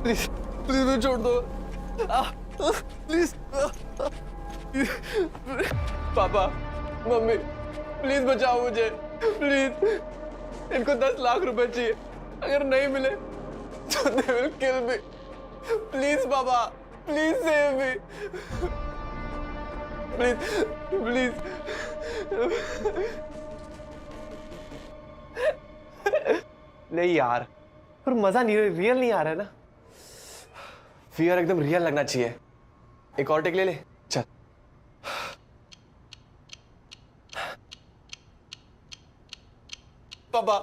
Please please मुझे छोड़ दो, प्लीज। पापा, मम्मी, प्लीज बचाओ मुझे, प्लीज। इनको 10 लाख रुपए चाहिए, अगर नहीं मिले तो they will kill me. Please पापा, please save me, please please. नहीं यार, पर मजा नहीं, रियल नहीं आ रहा है ना। फियर एकदम रियल लगना चाहिए। एक और टेक ले ले, चल। पापा,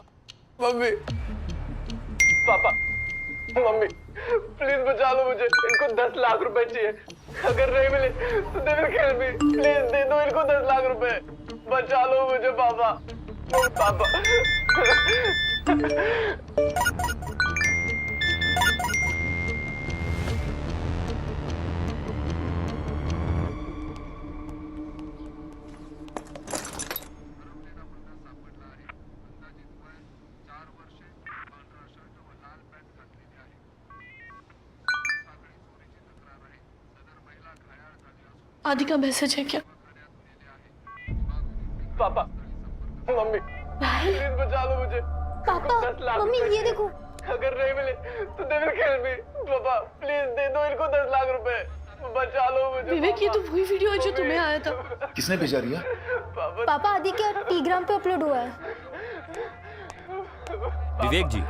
मम्मी, पापा, मम्मी, प्लीज बचा लो मुझे। इनको 10 लाख रुपए चाहिए, अगर नहीं मिले तो they will kill me. Please दे दो इनको 10 लाख रुपए, बचा लो मुझे पापा, पापा। आदि का मैसेज है क्या? पापा, मम्मी, प्लीज बचा लो मुझे। पापा, 10 लाख मम्मी रुपए ये देखो। अगर नहीं मिले तो दे विल किल मी। पापा प्लीज दे दो इनको 10 लाख रुपए, बचा लो मुझे। विवेक, ये तो वही वीडियो है जो तुम्हें आया था। किसने भेजा रिया? पापा आदि के टेलीग्राम पे अपलोड हुआ है। विवेक जी,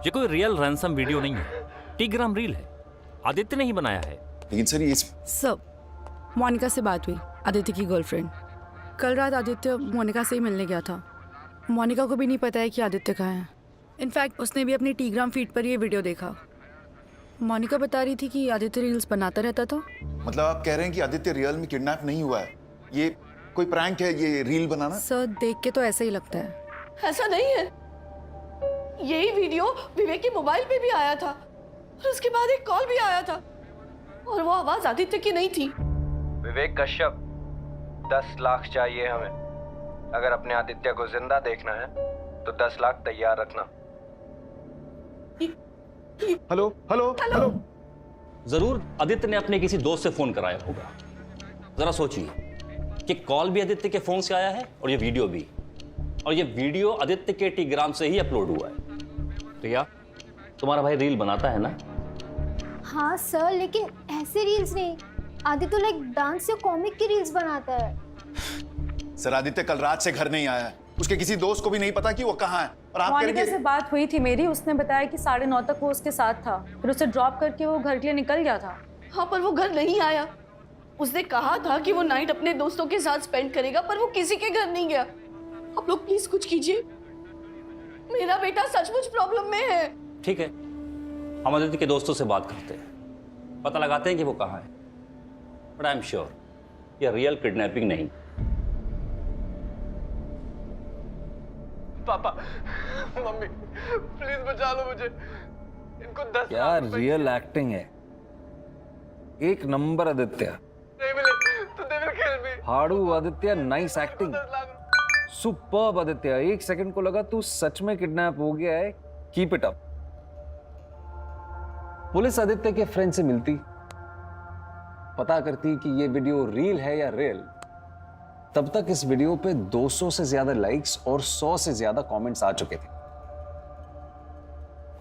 ये कोई रियल रैंसम वीडियो नहीं है, टेलीग्राम रील है। आदित्य ने ही बनाया है। लेकिन सर ये सर, मोनिका से बात हुई, आदित्य की गर्लफ्रेंड। कल रात आदित्य मोनिका से ही मिलने गया था। मोनिका को भी नहीं पता है कि आदित्य कहाँ है। इनफैक्ट उसने भी अपनी टेलीग्राम फीड पर ये वीडियो देखा। मोनिका बता रही थी कि आदित्य रील्स बनाता रहता था। मतलब आप कह रहे हैं कि आदित्य रियल में किडनैप नहीं हुआ है, ये कोई प्रैंक है, ये रील बनाना? सर, देख के तो ऐसा ही लगता है। ऐसा नहीं है, यही वीडियो विवेक के मोबाइल पे भी आया था और उसके बाद एक कॉल भी आया था और वो आवाज आदित्य की नहीं थी। विवेक कश्यप, 10 लाख चाहिए हमें। अगर अपने आदित्य को जिंदा देखना है तो 10 लाख तैयार रखना। Hello hello hello. जरूर आदित्य ने अपने किसी दोस्त से फोन कराया होगा। जरा सोचिए कि कॉल भी आदित्य के फोन से आया है और ये वीडियो भी, और ये वीडियो आदित्य के टेलीग्राम से ही अपलोड हुआ है। तो या तुम्हारा भाई रील बनाता है ना? हाँ सर, लेकिन ऐसे रील्स नहीं। आदित्य तो लाइक डांस या कॉमिक की रील्स बनाता है। सर आदित्य कल रात से घर नहीं आया है, उसके किसी दोस्त को भी नहीं पता कि वो कहाँ है। और आप मोनिका कहेंगे से बात हुई थी मेरी, उसने बताया कि 9:30 तक वो उसके साथ था, फिर उसे ड्रॉप करके वो घर के लिए निकल गया था। हाँ, पर वो घर नहीं आया। उसने कहा था कि वो नाइट अपने दोस्तों के साथ स्पेंड करेगा, पर वो किसी के घर नहीं गया। आप लोग प्लीज कुछ कीजिए, मेरा बेटा सचमुच प्रॉब्लम में है। ठीक है, हम आदित्य के दोस्तों से बात करते हैं, पता लगाते हैं कि वो कहाँ है। बट आई एम श्योर ये रियल किडनैपिंग नहीं। पापा, मम्मी, प्लीज बचा लो मुझे। इनको 10 क्या रियल एक्टिंग है, एक नंबर आदित्य। नहीं मिले तो दे विल किल मी। हाड़ू Aditya, nice acting, 10 lakh. Superb Aditya. एक सेकंड को लगा तू सच में किडनैप हो गया है। Keep it up. Police Aditya के फ्रेंड से मिलती, पता करती कि ये वीडियो रील है या रियल। तब तक इस वीडियो पे 200 से ज्यादा लाइक्स और 100 से ज्यादा कमेंट्स आ चुके थे।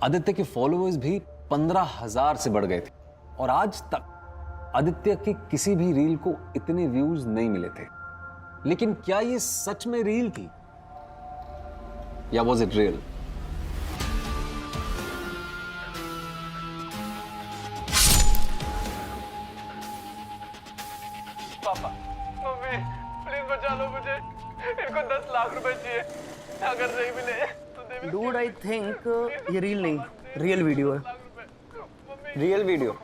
आदित्य के फॉलोअर्स भी 15,000 से बढ़ गए थे और आज तक आदित्य के किसी भी रील को इतने व्यूज नहीं मिले थे। लेकिन क्या ये सच में रील थी या वॉज इट रियल? पापा, मम्मी, प्लीज बचा लो मुझे। इनको 10 लाख रुपए चाहिए, अगर नहीं मिले तो they will. Dude, I think ये रील नहीं, रियल वीडियो है। रियल वीडियो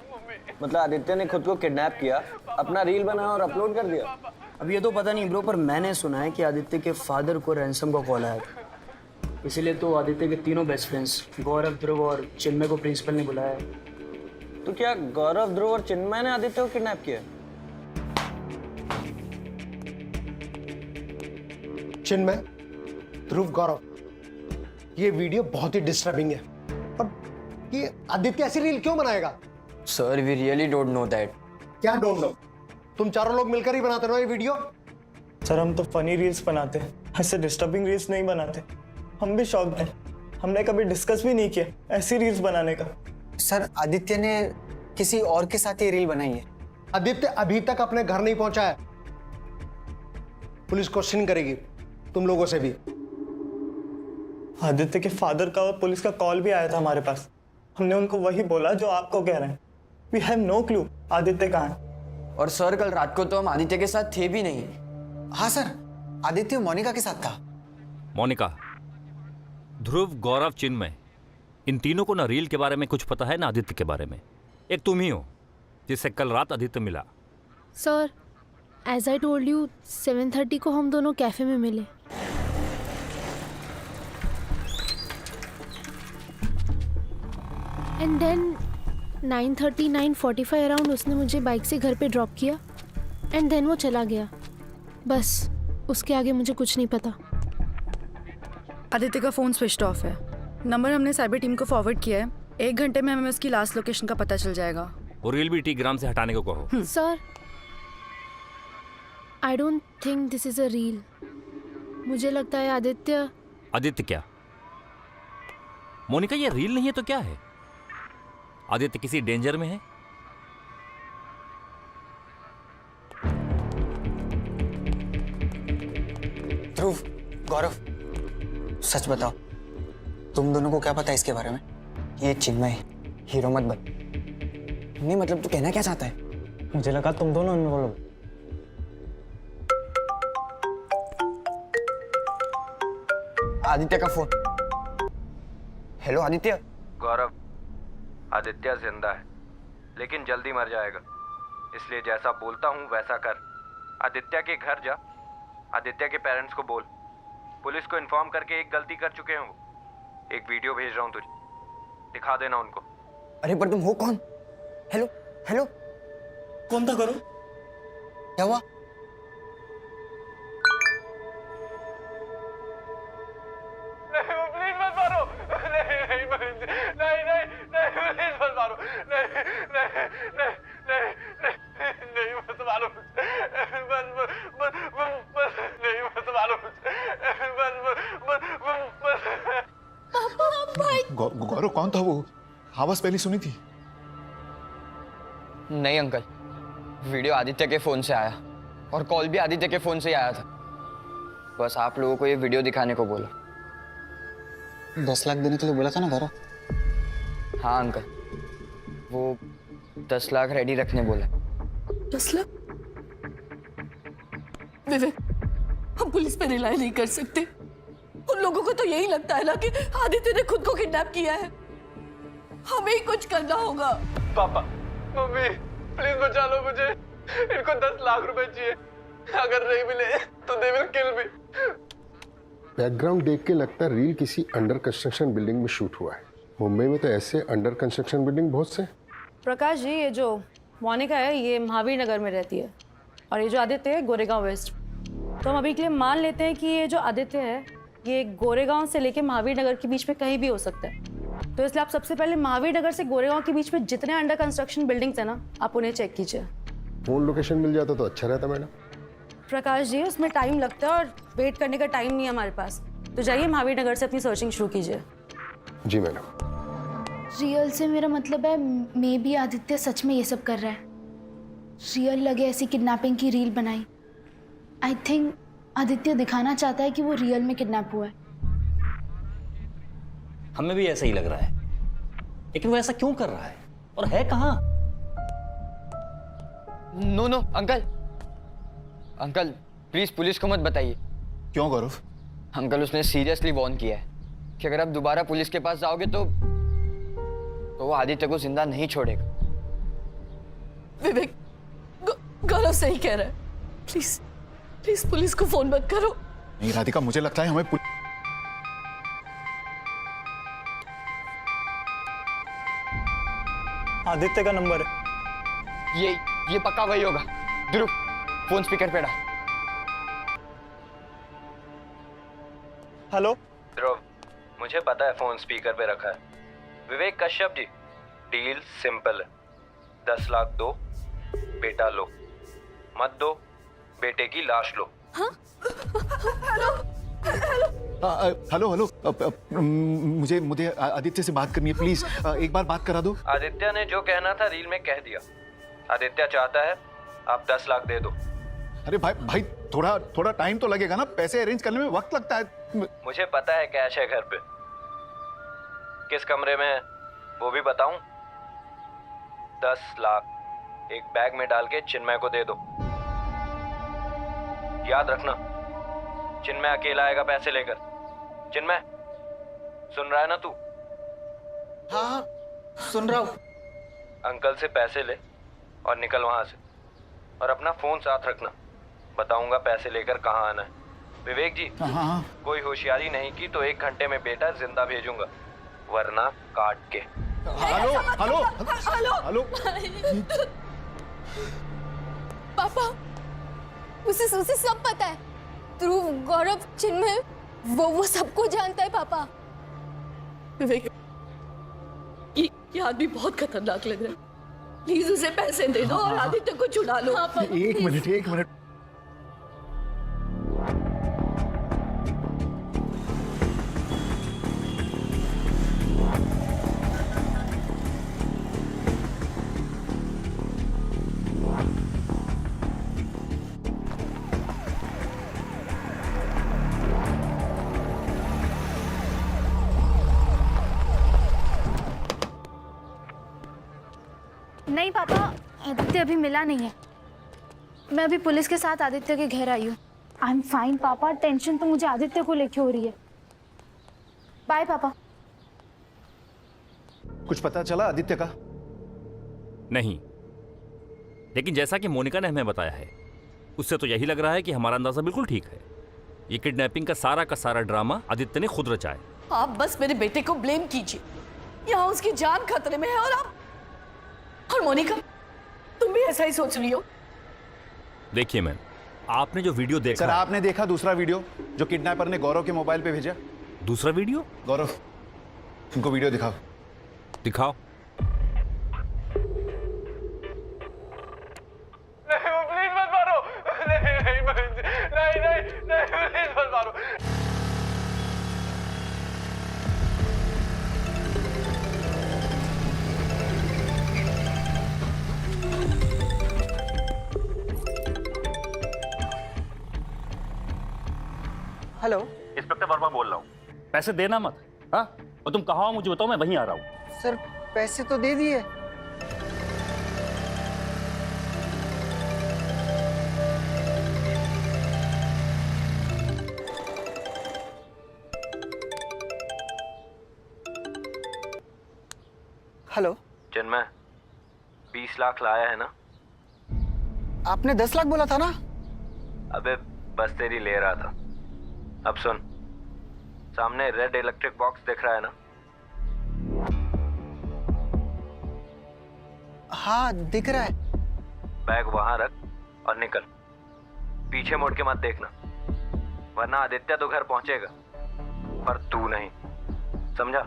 मतलब आदित्य ने खुद को किडनैप किया, अपना रील बनाया और अपलोड कर दिया। अब ये तो पता नहीं ब्रो, पर मैंने सुना है कि आदित्य के फादर को रैंसम का कॉल आया था। इसीलिए तो आदित्य के तीनों बेस्ट फ्रेंड्स गौरव, ध्रुव और चिन्मय को प्रिंसिपल ने बुलाया है। तो क्या गौरव, ध्रुव और चिन्मय ने आदित्य को किडनैप किया? चिन्मय, ध्रुव, गौरव, ये वीडियो बहुत ही डिस्टर्बिंग है और कि आदित्य ऐसी रील क्यों बनाएगा? Sir we really don't know that. क्या डोंट नो? तुम चारों लोग मिलकर ही बनाते हो ये वीडियो? सर हम तो फनी रील्स बनाते हैं, ऐसे डिस्टर्बिंग रील्स नहीं बनाते। हम भी शौक है, हमने कभी डिस्कस भी नहीं किया ऐसी रील्स बनाने का। सर आदित्य ने किसी और के साथ ये रील बनाई है। आदित्य अभी तक अपने घर नहीं पहुंचा है। पुलिस क्वेश्चन करेगी तुम लोगों से भी। आदित्य के फादर का और पुलिस का कॉल भी आया था हमारे पास। हमने उनको वही बोला जो आपको कह रहे हैं। We have no clue Aditya कहाँ है। और सर कल रात को तो हम आदित्य के साथ थे भी नहीं। हाँ सर, आदित्य मोनिका के साथ था। मोनिका, ध्रुव, गौरव, चिन्मय, इन तीनों को ना रील के बारे में कुछ पता है ना आदित्य के बारे में। एक तुम ही हो जिससे कल रात आदित्य मिला। Sir as I told you 7:30 को हम दोनों कैफे में मिले। एंड देन 9:30 9:45 अराउंड उसने मुझे बाइक से घर पे ड्रॉप किया एंड देन वो चला गया। बस उसके आगे मुझे कुछ नहीं पता। आदित्य का फ़ोन स्विच ऑफ है। नंबर हमने साइबर टीम को फॉरवर्ड किया है। 1 घंटे में हमें उसकी लास्ट लोकेशन का पता चल जाएगा। वो रील भी टीग्राम से हटाने को कहो। Sir I don't think this is a reel. मुझे लगता है आदित्य। आदित्य क्या? मोनिका, ये रील नहीं है तो क्या है? आदित्य किसी डेंजर में है? ध्रुव, गौरव, सच बताओ तुम दोनों को क्या पता है इसके बारे में? ये चिन्मय हीरो मत बन। नहीं मतलब तू कहना क्या चाहता है? मुझे लगा तुम दोनों इन्वॉल्व। आदित्य का फोन। हेलो आदित्य। गौरव, आदित्य जिंदा है लेकिन जल्दी मर जाएगा, इसलिए जैसा बोलता हूँ वैसा कर। आदित्य के घर जा, आदित्य के पेरेंट्स को बोल। पुलिस को इन्फॉर्म करके एक गलती कर चुके हैं वो। एक वीडियो भेज रहा हूँ तुझे, दिखा देना उनको। अरे पर तुम हो कौन? हेलो हेलो, कौन था करो? क्या हुआ? प्लीज मत मारो। नहीं नहीं नहीं नहीं प्लीज मत मारो। नहीं नहीं नहीं नहीं नहीं मत मारो। बस बस बस नहीं मत मारो। बस गौरव कौन था वो? आवाज पहले सुनी थी। नहीं अंकल, वीडियो आदित्य के फोन से आया और कॉल भी आदित्य के फोन से ही आया था। बस आप लोगों को ये वीडियो दिखाने को बोला। 10 लाख देने के लिए बोला था ना गौरव? हाँ अंकल, वो 10 लाख रेडी रखने बोला। 10 लाख? विवेक, हम पुलिस पे रिलाई नहीं कर सकते। उन लोगों को तो यही लगता है ना कि आदित्य ने खुद को किडनैप किया है। हमें ही कुछ करना होगा। पापा, मम्मी, प्लीज बचा लो मुझे। इनको 10 लाख रुपए चाहिए। अगर नहीं मिले तो they will kill me. Background देख के लगता है रील किसी अंडर कंस्ट्रक्शन बिल्डिंग में शूट हुआ है। मुंबई में तो ऐसे अंडर कंस्ट्रक्शन बिल्डिंग बहुत से। प्रकाश जी, ये जो मोनिका है ये महावीर नगर में रहती है और ये जो आदित्य है गोरेगांव वेस्ट। तो हम अभी के लिए मान लेते हैं कि ये जो आदित्य है ये गोरेगांव से लेके महावीर नगर के बीच में कहीं भी हो सकता है। तो इसलिए आप सबसे पहले महावीर नगर से गोरेगांव के बीच में जितने अंडर कंस्ट्रक्शन बिल्डिंग्स है ना, आप उन्हें चेक कीजिए। फोन लोकेशन मिल जाता तो अच्छा रहता मैडम। प्रकाश जी, उसमें टाइम लगता है और वेट करने का टाइम नहीं है हमारे पास। तो जाइए महावीर नगर से अपनी सर्चिंग शुरू कीजिए। जी मैडम। रियल से मेरा मतलब है मे बी आदित्य सच में ये सब कर रहा है। रियल लगे ऐसी किडनैपिंग की रील बनाई। आई थिंक आदित्य दिखाना चाहता है कि वो रियल में किडनैप हुआ है। हमें भी ऐसा ही लग रहा है, लेकिन वो ऐसा क्यों कर रहा है और है कहाँ? No no uncle, uncle please police को मत बताइए। क्यों गौरव? अंकल उसने सीरियसली वार्न किया है कि अगर आप दोबारा पुलिस के पास जाओगे तो वो आदित्य को जिंदा नहीं छोड़ेगा। विवेक, गौरव सही कह रहा है। प्लीज प्लीज पुलिस को फोन मत करो। नहीं राधिका, मुझे लगता है हमें आदित्य का नंबर है। ये पक्का वही होगा। ध्रुव, फोन स्पीकर पे डाल। हेलो ध्रुव, मुझे पता है फोन स्पीकर पे रखा है, विवेक कश्यप जी, डील सिंपल है। 10 लाख दो, बेटा लो, मत दो, बेटे की लाश लो। हेलो हेलो मुझे मुझे आदित्य से बात करनी है प्लीज, एक बार बात करा दो। आदित्य ने जो कहना था रील में कह दिया। आदित्य चाहता है आप 10 लाख दे दो। अरे भाई थोड़ा टाइम तो लगेगा ना, पैसे अरेंज करने में वक्त लगता है। मुझे पता है कैश है घर पे, किस कमरे में है वो भी बताऊं? 10 लाख एक बैग में डाल के चिन्मय को दे दो। याद रखना, चिन्मय अकेला आएगा पैसे लेकर। चिन्मय, सुन रहा है ना तू? हाँ सुन रहा हूँ। अंकल से पैसे ले और निकल वहां से, और अपना फोन साथ रखना, बताऊंगा पैसे लेकर कहाँ आना है। विवेक जी, कोई होशियारी नहीं की तो 1 घंटे में बेटा जिंदा भेजूंगा, वरना काट के। हेलो हेलो हेलो पापा, उसे सब पता है। ध्रुव, गौरव, चिन्मय, वो सबको जानता है पापा। विवेक, ये आदमी बहुत खतरनाक लग रहा है। प्लीज उसे पैसे दे दो और आदित्य को छुड़ा लो। एक मिनट। नहीं पापा, आदित्य अभी मिला नहीं है। मैं अभी पुलिस के साथ आदित्य के घर आई हूँ। आई एम फाइन पापा, टेंशन तो मुझे आदित्य को लेके हो रही है। बाय पापा। कुछ पता चला आदित्य का? नहीं, लेकिन जैसा कि मोनिका ने हमें बताया है, उससे तो यही लग रहा है कि हमारा अंदाजा बिल्कुल ठीक है। ये किडनैपिंग का सारा ड्रामा आदित्य ने खुद रचा है। आप बस मेरे बेटे को ब्लेम कीजिए। यहाँ उसकी जान खतरे में है और मोनिका, तुम भी ऐसा ही सोच रही हो? देखिए मैम, आपने जो वीडियो देखा। सर, आपने देखा दूसरा वीडियो जो किडनैपर ने गौरव के मोबाइल पे भेजा? दूसरा वीडियो? गौरव, उनको वीडियो दिखाओ। दिखाओ। प्लीज मत मारो। नहीं प्लीज मत मारो। हेलो, इंस्पेक्टर वर्मा बोल रहा हूँ। पैसे देना मत। हाँ, और तुम कहाँ हो मुझे बताओ, मैं वहीं आ रहा हूँ। सर पैसे तो दे दिए। हेलो चिन्मय, 20 लाख लाया है ना? आपने 10 लाख बोला था ना? अबे बस तेरी ले रहा था। अब सुन, सामने रेड इलेक्ट्रिक बॉक्स दिख रहा है ना? हाँ दिख रहा है। बैग वहां रख और निकल। पीछे मुड़ के मत देखना, वरना आदित्य तो घर पहुंचेगा पर तू नहीं, समझा?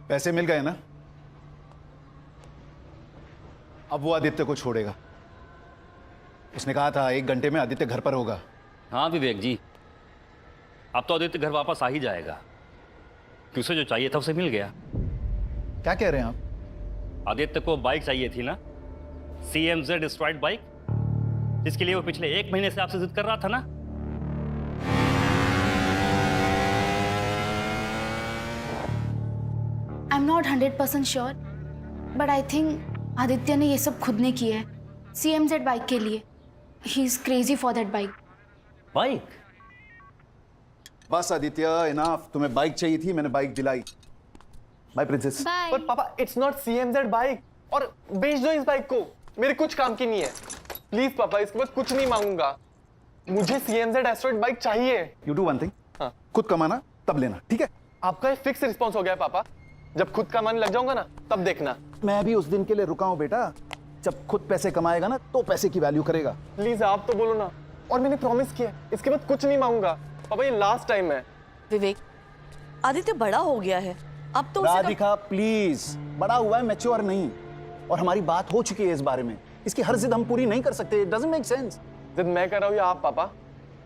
पैसे मिल गए ना? अब वो आदित्य को छोड़ेगा। उसने कहा था 1 घंटे में आदित्य घर पर होगा। हाँ विवेक जी, अब तो आदित्य घर वापस आ ही जाएगा, कि उसे जो चाहिए था उसे मिल गया। क्या कह रहे हैं आप? आदित्य को बाइक चाहिए थी ना, CMZ स्ट्राइड बाइक, जिसके लिए वो पिछले 1 महीने से आपसे जिद कर रहा था ना। I am not 100% sure, but I think Aditya ने ये सब खुद ने किया है, CMZ बाइक के लिए। He is crazy for that bike. Bike? बस आदित्य, इनफ। तुम्हें बाइक चाहिए थी, मैंने बाइक दिलाई। Bye princess. बाय। पर पापा इट्स नॉट CMZ बाइक, और बेच दो इस बाइक को, मेरे कुछ काम की नहीं है। प्लीज पापा, इसके बाद कुछ नहीं मांगूंगा, मुझे CMZ एस्ट्रॉइड बाइक चाहिए। यू डू वन थिंग, हाँ। खुद कमाना तब लेना, ठीक है? आपका ये फिक्स रिस्पॉन्स हो गया है पापा, जब खुद कमाने लग जाऊंगा ना तब देखना। मैं भी उस दिन के लिए रुका हूं बेटा, जब खुद पैसे कमाएगा ना तो पैसे की वैल्यू करेगा। प्लीज आप तो बोलो ना, और मैंने प्रॉमिस किया इसके बाद कुछ नहीं मांगूंगा। पापा ये लास्ट टाइम है। विवेक, आदित्य बड़ा हो गया है, अब तो उसे राधिका प्लीज, बड़ा हुआ है, मैच्योर नहीं, और हमारी बात हो चुकी है इस बारे में। इसकी हर जिद हम पूरी नहीं कर सकते, इट डजंट मेक सेंस। जिद मैं कर रहा हूँ या आप पापा?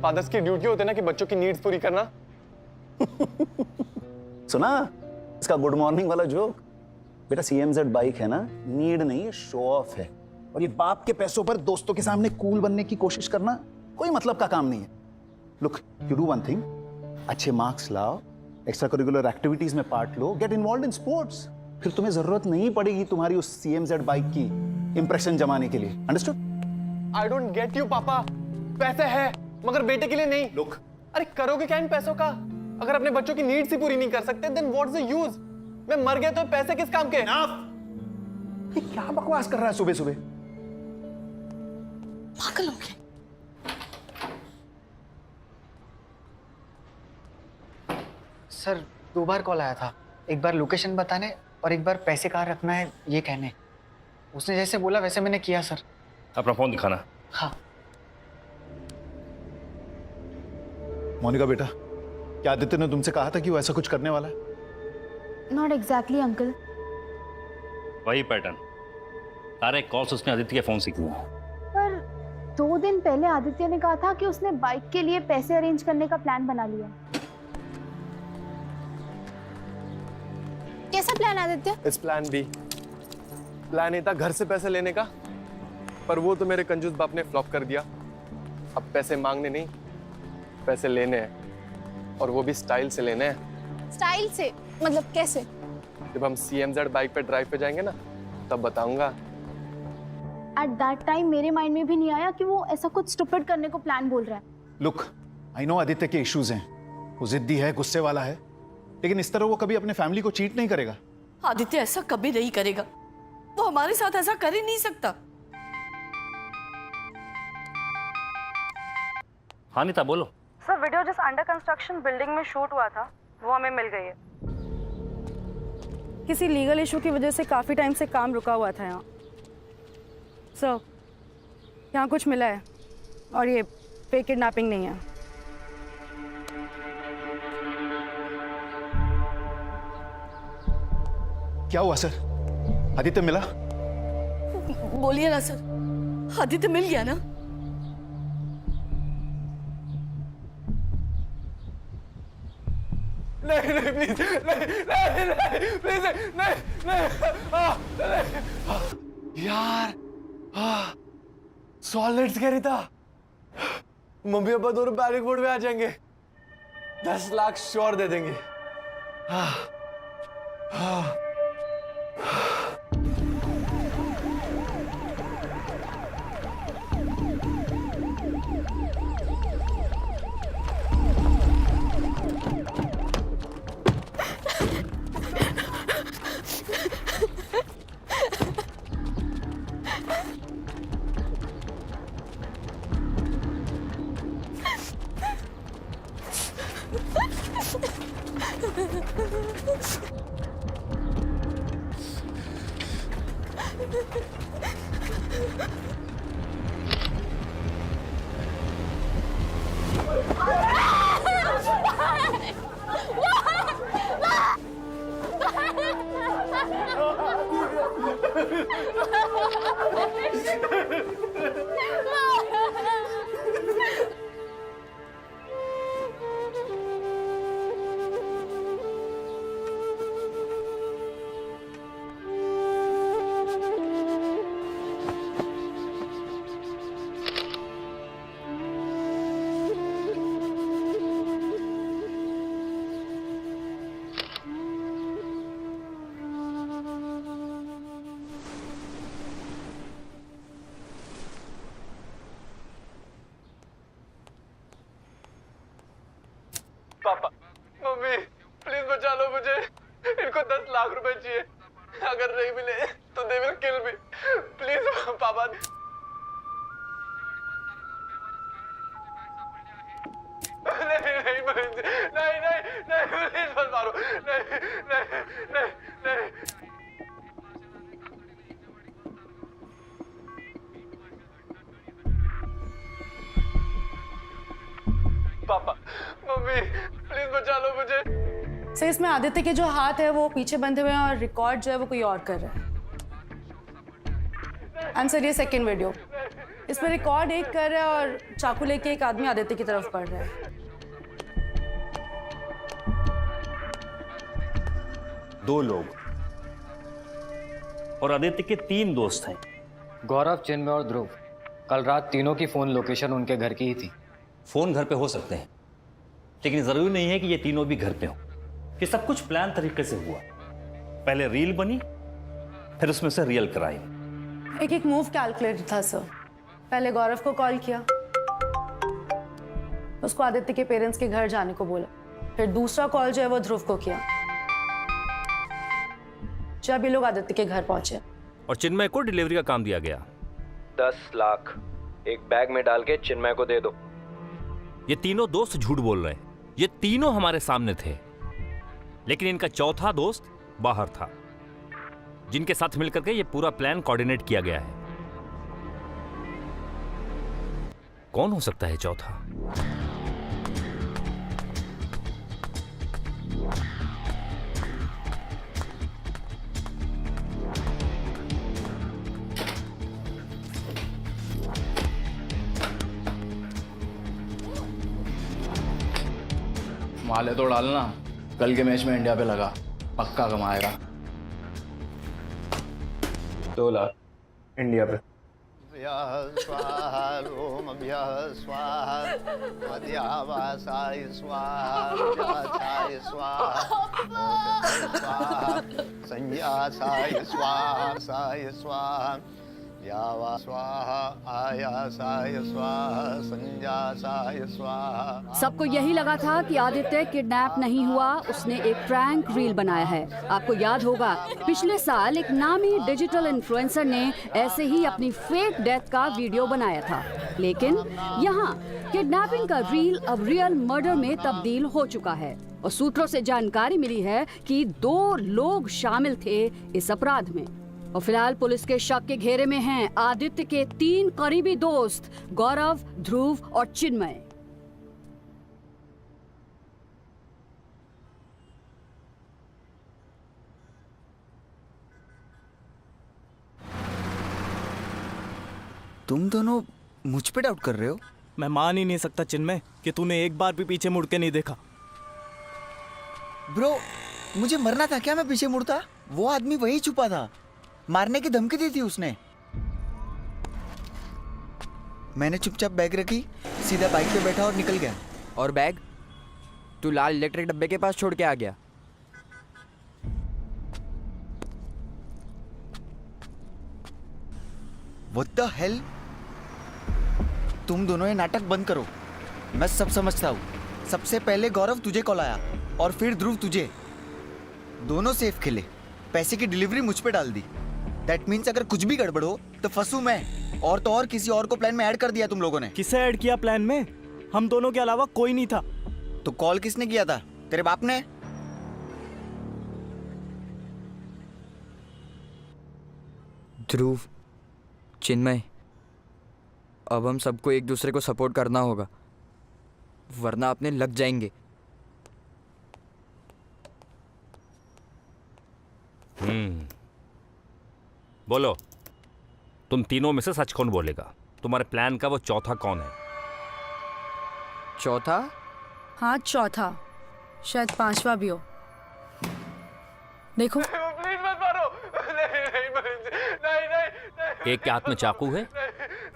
फादर्स की ड्यूटी होती है ना कि बच्चों की नीड्स पूरी करना। सुना इसका गुड मॉर्निंग वाला जोक? बेटा CMZ बाइक है ना, नीड नहीं, शो ऑफ है, और ये बाप के पैसों पर दोस्तों के सामने कूल बनने की कोशिश करना कोई मतलब का काम नहीं है। Look, you do one thing, अच्छे मार्क्स लाओ, एक्स्ट्रा करिकुलर एक्टिविटीज में part low, get involve in sports, फिर तुम्हें जरूरत नहीं पड़ेगी तुम्हारी उस CMZ बाइक की इंप्रेशन जमाने के लिए। Understood? I don't get you पापा, पैसे है मगर बेटे के लिए नहीं। लुक, अरे करोगे क्या इन पैसों का? अगर अपने बच्चों की नीड्स ही पूरी नहीं कर सकते देन व्हाट्स द यूज? मैं मर गया तो पैसे किस काम के? ये क्या बकवास कर रहा है सुबह सुबह? पागल हो गए। सर 2 बार कॉल आया था, एक बार लोकेशन बताने और एक बार पैसे कहाँ रखना है ये कहने। उसने जैसे बोला वैसे मैंने किया सर। अपना फोन दिखाना। हाँ। मोनिका बेटा, क्या आदित्य ने तुमसे कहा था कि वो ऐसा कुछ करने वाला है? Not exactly uncle. वही पैटर्न, सारे कॉल्स उसने आदित्य के फोन से किए हैं। पर 2 दिन पहले आदित्य ने कहा था कि उसने बाइक के लिए पैसे अरेंज करने का प्लान बना लिया। कैसा प्लान आदित्य? इस प्लान बी। प्लान ए था घर से पैसे लेने का, पर वो तो मेरे कंजूस बाप ने फ्लॉप कर दिया। अब पैसे मांगने नहीं, पैसे लेने हैं, और वो भी स्टाइल से लेने हैं। स्टाइल से मतलब कैसे? जब हम CMZ बाइक पे ड्राइव पे जाएंगे ना तब बताऊंगा। एट दैट टाइम मेरे माइंड में भी नहीं आया कि वो ऐसा कुछ स्टूपिड करने को प्लान बोल रहा है। लुक, आई नो आदित्य के इश्यूज हैं, वो जिद्दी है, गुस्से वाला है, लेकिन इस तरह वो कभी अपने फैमिली को चीट नहीं करेगा। आदित्य ऐसा कभी नहीं करेगा, वो हमारे साथ ऐसा कर ही नहीं सकता। हाँ नीता बोलो। सर वीडियो जिस अंडर कंस्ट्रक्शन बिल्डिंग में शूट हुआ था वो हमें मिल गई है। किसी लीगल इशू की वजह से काफ़ी टाइम से काम रुका हुआ था यहाँ। सर यहाँ कुछ मिला है, और ये फेक किडनैपिंग नहीं है। क्या हुआ सर? आदित्य मिला? बोलिए ना सर, आदित्य मिल गया ना? नहीं नहीं प्लीज, नहीं नहीं प्लीज, नहीं नहीं। यार सॉलिड्स कह रही था, मम्मी पापा दोनों पैनिक मोड में आ जाएंगे, 10 लाख श्योर दे देंगे। पापा, मम्मी, प्लीज बचा लो मुझे। इनको 10 लाख रुपए अगर नहीं मिले तो they will kill me please पापा नहीं प्लीज मत मारो नहीं पापा मम्मी प्लीज बचा लो मुझे। सर इसमें आदित्य के जो हाथ है वो पीछे बंधे हुए हैं और रिकॉर्ड जो है वो कोई और कर रहा है। एंड सर ये सेकेंड वीडियो, इसमें रिकॉर्ड एक कर रहा है और चाकू लेके एक आदमी आदित्य की तरफ बढ़ रहा है। दो लोग और आदित्य के 3 दोस्त हैं। गौरव, चिन्मय और ध्रुव। कल रात तीनों की फोन लोकेशन उनके घर की ही थी। फोन घर पे हो सकते हैं, लेकिन जरूरी नहीं है कि ये तीनों भी घर पे हों। ये सब कुछ प्लान तरीके से हुआ। पहले रील बनी, फिर उसमें से रियल क्राइम। एक मूव कैलकुलेट था सर। पहले गौरव को कॉल किया, उसको आदित्य के पेरेंट्स के घर जाने को बोला। फिर दूसरा कॉल जो है वो ध्रुव को किया जब ये लोग आदित्य के घर पहुंचे। और चिन्मय को डिलीवरी का काम दिया गया। 10 लाख एक बैग में डाल के चिन्मय को दे दो। ये तीनों दोस्त झूठ बोल रहे हैं। ये तीनों हमारे सामने थे, लेकिन इनका चौथा दोस्त बाहर था, जिनके साथ मिलकर के ये पूरा प्लान कोऑर्डिनेट किया गया है। कौन हो सकता है चौथा? माले तो डालना, कल के मैच में इंडिया पे लगा, पक्का कमाएगा। 2 लाख इंडिया पे। सबको यही लगा था कि आदित्य किडनैप नहीं हुआ, उसने एक प्रैंक रील बनाया है। आपको याद होगा पिछले साल एक नामी डिजिटल इन्फ्लुएंसर ने ऐसे ही अपनी फेक डेथ का वीडियो बनाया था, लेकिन यहाँ किडनैपिंग का रील अब रियल मर्डर में तब्दील हो चुका है। और सूत्रों से जानकारी मिली है कि 2 लोग शामिल थे इस अपराध में। और फिलहाल पुलिस के शक के घेरे में हैं आदित्य के 3 करीबी दोस्त गौरव, ध्रुव और चिन्मय। तुम दोनों मुझ पे डाउट कर रहे हो? मैं मान ही नहीं सकता चिन्मय कि तूने एक बार भी पीछे मुड़ के नहीं देखा। ब्रो, मुझे मरना था क्या मैं पीछे मुड़ता? वो आदमी वही छुपा था, मारने की धमकी दी थी उसने। मैंने चुपचाप बैग रखी, सीधा बाइक पे बैठा और निकल गया। और बैग तू लाल इलेक्ट्रिक डब्बे के पास छोड़ के आ गया। What the hell? तुम दोनों ये नाटक बंद करो। मैं सब समझता हूँ। सबसे पहले गौरव तुझे कॉल आया और फिर ध्रुव तुझे। दोनों सेफ खेले, पैसे की डिलीवरी मुझ पे डाल दी। दैट मीन्स अगर कुछ भी गड़बड़ हो तो फंसू मैं। और तो और किसी और को प्लान में ऐड कर दिया तुम लोगों ने। किसे ऐड किया प्लान में? हम दोनों के अलावा कोई नहीं था। तो कॉल किसने किया था? तेरे बाप ने? ध्रुव, चिन्मय, अब हम सबको एक दूसरे को सपोर्ट करना होगा, वरना अपने लग जाएंगे। बोलो, तुम तीनों में से सच कौन बोलेगा? तुम्हारे प्लान का वो चौथा कौन है? चौथा? हाँ चौथा, शायद 5वां भी हो। देखो प्लीज मत मारो। नहीं। एक के हाथ में चाकू है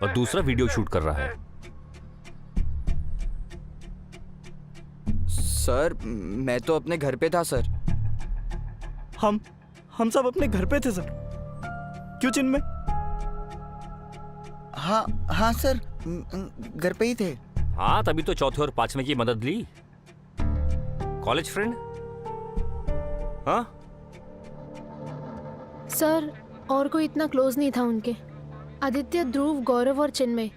और दूसरा वीडियो शूट कर रहा है। सर, मैं तो अपने घर पे था सर। हम सब अपने घर पे थे सर। क्यों चिन्मय? हाँ सर, घर पे ही थे। हाँ, तभी तो चौथे और 5वें की मदद ली। College friend? हाँ, सर और कोई इतना क्लोज नहीं था उनके। आदित्य, ध्रुव, गौरव और चिन्मय,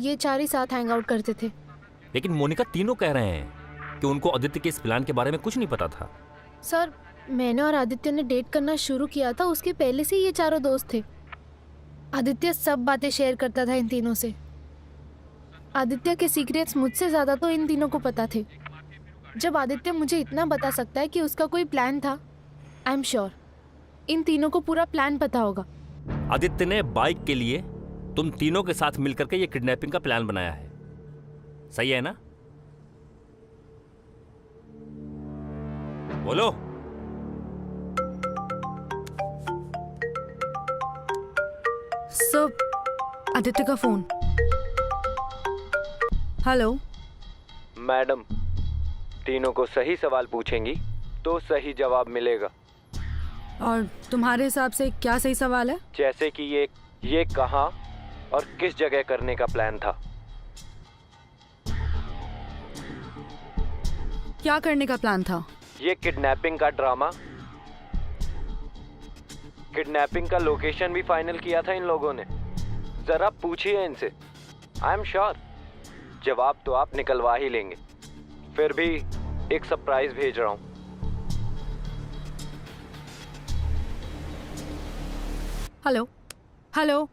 ये 4 ही साथ हैंग आउट करते थे। लेकिन मोनिका तीनों कह रहे हैं कि उनको आदित्य के इस प्लान के बारे में कुछ नहीं पता था। सर मैंने और आदित्य ने डेट करना शुरू किया था उसके पहले से ये चारों दोस्त थे। आदित्य सब बातें शेयर करता था इन तीनों से। आदित्य के सीक्रेट्स मुझसे ज़्यादा तो इन तीनों को पता थे। जब आदित्य मुझे इतना बता सकता है कि उसका कोई प्लान था, आई एम श्योर इन तीनों को पूरा प्लान पता होगा। आदित्य ने बाइक के लिए तुम तीनों के साथ मिलकर के ये किडनैपिंग का प्लान बनाया है, सही है ना? बोलो। सर, आदित्य का फोन। हेलो मैडम, तीनों को सही सवाल पूछेंगी तो सही जवाब मिलेगा। और तुम्हारे हिसाब से क्या सही सवाल है? जैसे कि ये कहाँ और किस जगह करने का प्लान था? क्या करने का प्लान था? ये किडनैपिंग का ड्रामा, किडनैपिंग का लोकेशन भी फाइनल किया था इन लोगों ने। जरा पूछिए इनसे, आई एम श्योर जवाब तो आप निकलवा ही लेंगे। फिर भी एक सरप्राइज भेज रहा हूँ। Hello hello.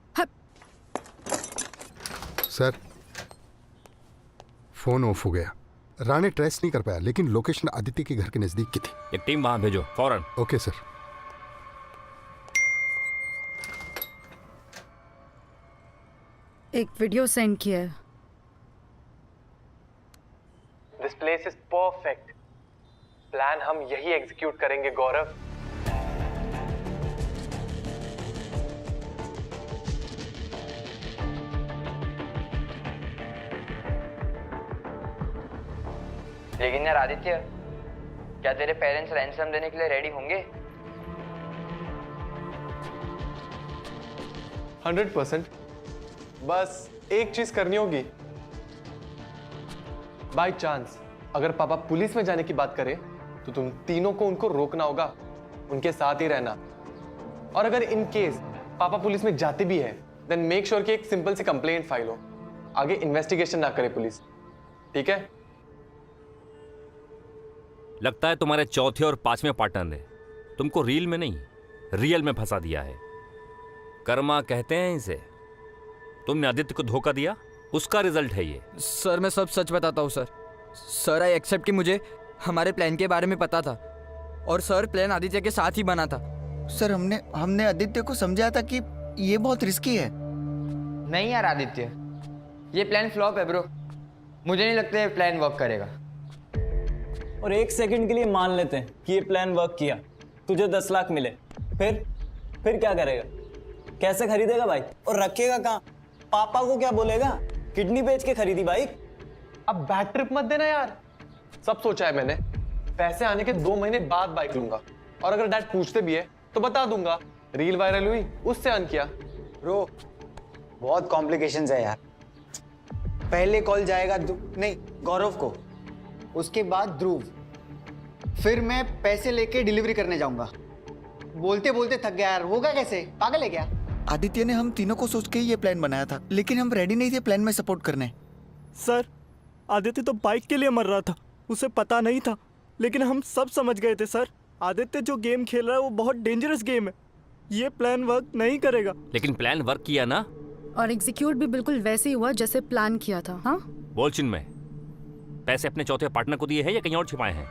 Sir phone of हो गया। राणे ट्रेस नहीं कर पाया, लेकिन लोकेशन आदित्य के घर के नजदीक की थी। एक टीम वहां भेजो फौरन। Okay sir. एक वीडियो सेंड किया है। This place is perfect. Plan हम यही एग्जीक्यूट करेंगे गौरव। लेकिन यार आदित्य, क्या तेरे पेरेंट्स रैंसम देने के लिए रेडी होंगे? 100%। बस एक चीज करनी होगी। बाय चांस अगर पापा पुलिस में जाने की बात करें तो तुम तीनों को उनको रोकना होगा, उनके साथ ही रहना। और अगर इन केस पापा पुलिस में जाते भी हैं, देन मेक श्योर कि एक सिंपल सी कंप्लेंट फाइल हो, आगे इन्वेस्टिगेशन ना करे पुलिस। ठीक है? लगता है तुम्हारे चौथे और पांचवें पार्टनर ने तुमको रील में नहीं रियल में फंसा दिया है। कर्मा कहते हैं इसे। तुमने आदित्य को धोखा दिया, उसका रिजल्ट है ये। सर मैं सब सच बताता हूँ सर। सर आई एक्सेप्ट कि मुझे हमारे प्लान के बारे में पता था और सर प्लान आदित्य के साथ ही बना था। सर हमने आदित्य को समझाया था कि ये बहुत रिस्की है। नहीं यार आदित्य, ये प्लान फ्लॉप है ब्रो। मुझे नहीं लगता ये प्लान वर्क करेगा। और एक सेकंड के लिए मान लेते हैं कि ये प्लान वर्क किया, तुझे 10 लाख मिले, फिर क्या करेगा? कैसे खरीदेगा बाइक और रखेगा कहाँ? पापा को क्या बोलेगा? किडनी बेच के खरीदी बाइक। अब बैड ट्रिप मत देना यार। सब सोचा है मैंने। पैसे आने के 2 महीने बाद बाइक लूंगा, और अगर डैड पूछते भी है तो बता दूंगा रील वायरल हुई, उससे अर्न किया। ब्रो बहुत कॉम्प्लिकेशंस है यार। पहले कॉल जाएगा नहीं गौरव को, उसके बाद ध्रुव, फिर मैं पैसे लेके डिलीवरी करने जाऊंगा। बोलते बोलते थक गया यार। होगा कैसे? पागल है क्या? आदित्य ने हम तीनों को सोच के ये प्लान बनाया था, लेकिन हम रेडी नहीं थे प्लान में सपोर्ट करने। सर आदित्य तो बाइक के लिए मर रहा था, उसे पता नहीं था, लेकिन हम सब समझ गए थे सर। आदित्य जो गेम खेल रहा है वो बहुत डेंजरस गेम है, ये प्लान वर्क नहीं करेगा। लेकिन प्लान वर्क किया ना, और एग्जीक्यूट भी बिल्कुल वैसे ही हुआ जैसे प्लान किया था। हाँ बोल चिन्मय, पैसे अपने चौथे पार्टनर को दिए हैं या कहीं और छिपाए हैं?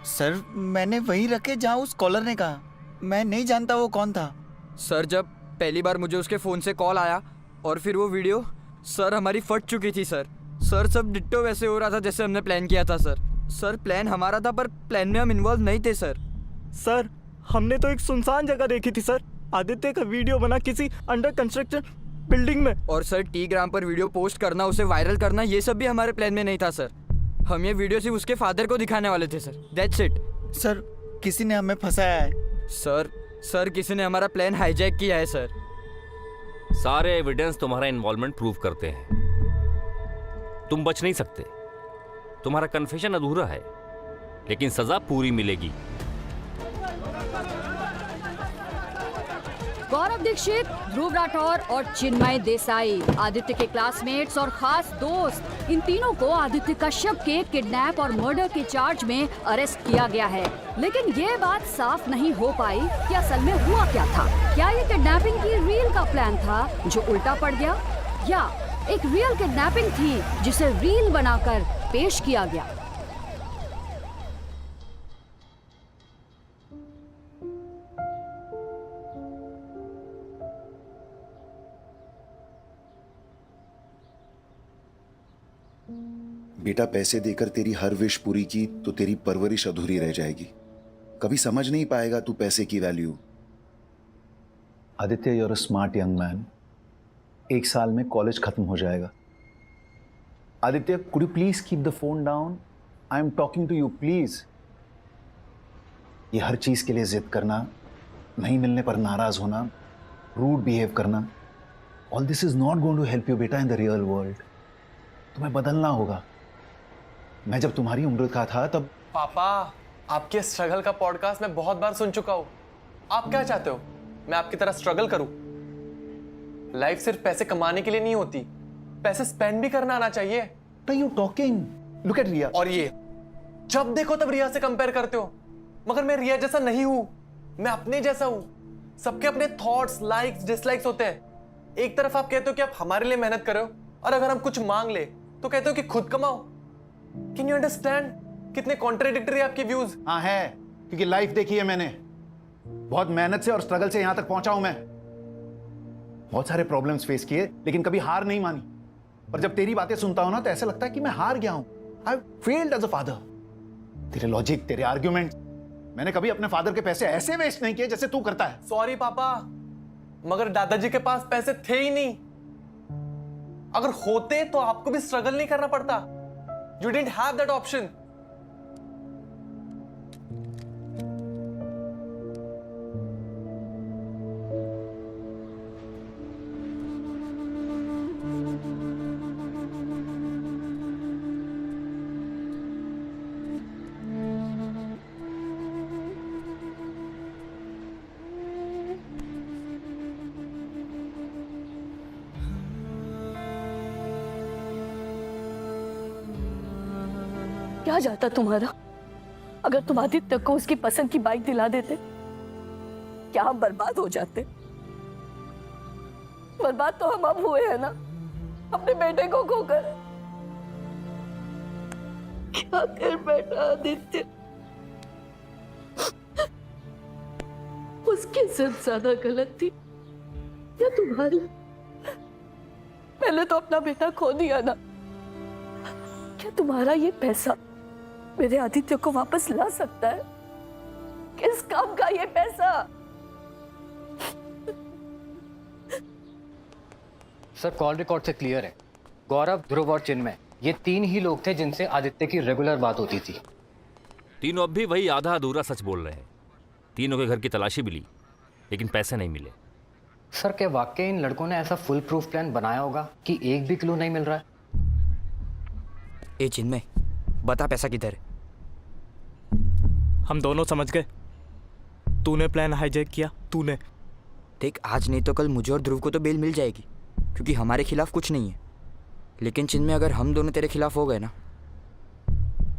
सर मैंने वहीं रखे जहाँ उस कॉलर ने कहा। मैं नहीं जानता वो कौन था। सर जब पहली बार मुझे उसके फ़ोन से कॉल आया और फिर वो वीडियो, सर हमारी फट चुकी थी सर। सर सब डिट्टो वैसे हो रहा था जैसे हमने प्लान किया था सर। सर प्लान हमारा था पर प्लान में हम इन्वॉल्व नहीं थे सर। सर हमने तो एक सुनसान जगह देखी थी सर, आदित्य का वीडियो बना किसी अंडर कंस्ट्रक्शन बिल्डिंग में। और सर टेलीग्राम पर वीडियो पोस्ट करना, उसे वायरल करना, ये सब भी हमारे प्लान में नहीं था सर। हम ये वीडियो सिर्फ उसके फादर को दिखाने वाले थे सर, दैट्स इट। सर किसी ने हमें फंसाया है। सर किसी ने हमारा प्लान हाईजैक किया है सर। सारे एविडेंस तुम्हारा इन्वॉल्वमेंट प्रूव करते हैं। तुम बच नहीं सकते, तुम्हारा कन्फेशन अधूरा है, लेकिन सजा पूरी मिलेगी। गौरव दीक्षित, ध्रुव राठौर और चिन्मय देसाई, आदित्य के क्लासमेट्स और खास दोस्त, इन तीनों को आदित्य कश्यप के किडनैप और मर्डर के चार्ज में अरेस्ट किया गया है। लेकिन ये बात साफ नहीं हो पाई कि असल में हुआ क्या था। क्या ये किडनैपिंग की रील का प्लान था जो उल्टा पड़ गया, या एक रियल किडनैपिंग थी जिसे रील बनाकर पेश किया गया। बेटा, पैसे देकर तेरी हर विश पूरी की तो तेरी परवरिश अधूरी रह जाएगी। कभी समझ नहीं पाएगा तू पैसे की value. Aditya, you're a smart young man. 1 साल में कॉलेज खत्म हो जाएगा। Aditya, could you please keep the phone down? I am talking to you, please. ये हर चीज के लिए जिद करना, नहीं मिलने पर नाराज होना, रूड बिहेव करना, all this is not going to help you बेटा इन द रियल वर्ल्ड। तुम्हें बदलना होगा। मैं जब तुम्हारी उम्र का था तब। पापा, आपके स्ट्रगल का पॉडकास्ट मैं बहुत बार सुन चुका हूँ। आप क्या चाहते हो, मैं आपकी तरह स्ट्रगल करूं? लाइफ सिर्फ पैसे कमाने के लिए नहीं होती, पैसे स्पेंड भी करना आना चाहिए। यू टॉकिंग, लुक एट रिया। और ये जब देखो तब रिया से कंपेयर करते हो, मगर मैं रिया जैसा नहीं हूं, मैं अपने जैसा हूं। सबके अपने थॉट्स, लाइक्स, डिसलाइक्स होते हैं। एक तरफ आप कहते हो कि आप हमारे लिए मेहनत करो, और अगर हम कुछ मांग ले तो कहते हो कि खुद कमाओ। कैन यू अंडरस्टैंड कितने कॉन्ट्राडिक्टरी आपके व्यूज? हाँ है, क्योंकि लाइफ देखी है मैंने। बहुत मेहनत से और स्ट्रगल से यहां तक पहुंचा हूं मैं। बहुत सारे प्रॉब्लम्स फेस किए, लेकिन कभी हार नहीं मानी। पर जब तेरी बातें सुनता हूं ना तो ऐसा लगता है कि मैं हार गया हूं। I failed as a father. तेरे लॉजिक, तेरे आर्ग्यूमेंट, मैंने कभी अपने फादर के पैसे ऐसे वेस्ट नहीं किए जैसे तू करता है। सॉरी पापा, मगर दादाजी के पास पैसे थे ही नहीं। अगर होते तो आपको भी स्ट्रगल नहीं करना पड़ता। You didn't have that option. क्या जाता तुम्हारा अगर तुम आदित्य को उसकी पसंद की बाइक दिला देते? क्या हम बर्बाद हो जाते? बर्बाद तो हम अब हुए हैं ना, अपने बेटे को खोकर। क्या कर बैठा आदित्य? उसकी जिद ज्यादा गलत थी या तुम्हारी? मैंने तो अपना बेटा खो दिया ना। क्या तुम्हारा ये पैसा मेरे आदित्य को वापस ला सकता है? किस काम का ये पैसा? सर, कॉल रिकॉर्ड से क्लियर है। गौरव, ध्रुव और चिन्मय, ये 3 ही लोग थे जिनसे आदित्य की रेगुलर बात होती थी। तीनों अब भी वही आधा अधूरा सच बोल रहे हैं। तीनों के घर की तलाशी भी ली, लेकिन पैसे नहीं मिले। सर, क्या वाकई इन लड़कों ने ऐसा फुल प्रूफ प्लान बनाया होगा कि एक भी क्लू नहीं मिल रहा है? ए चिन्मय, बता पैसा किधर है? हम दोनों समझ गए। तूने प्लान हाईजैक किया, तूने। देख, आज नहीं तो कल मुझे और ध्रुव को तो बेल मिल जाएगी, क्योंकि हमारे खिलाफ कुछ नहीं है। लेकिन चिन्मय, अगर हम दोनों तेरे खिलाफ हो गए ना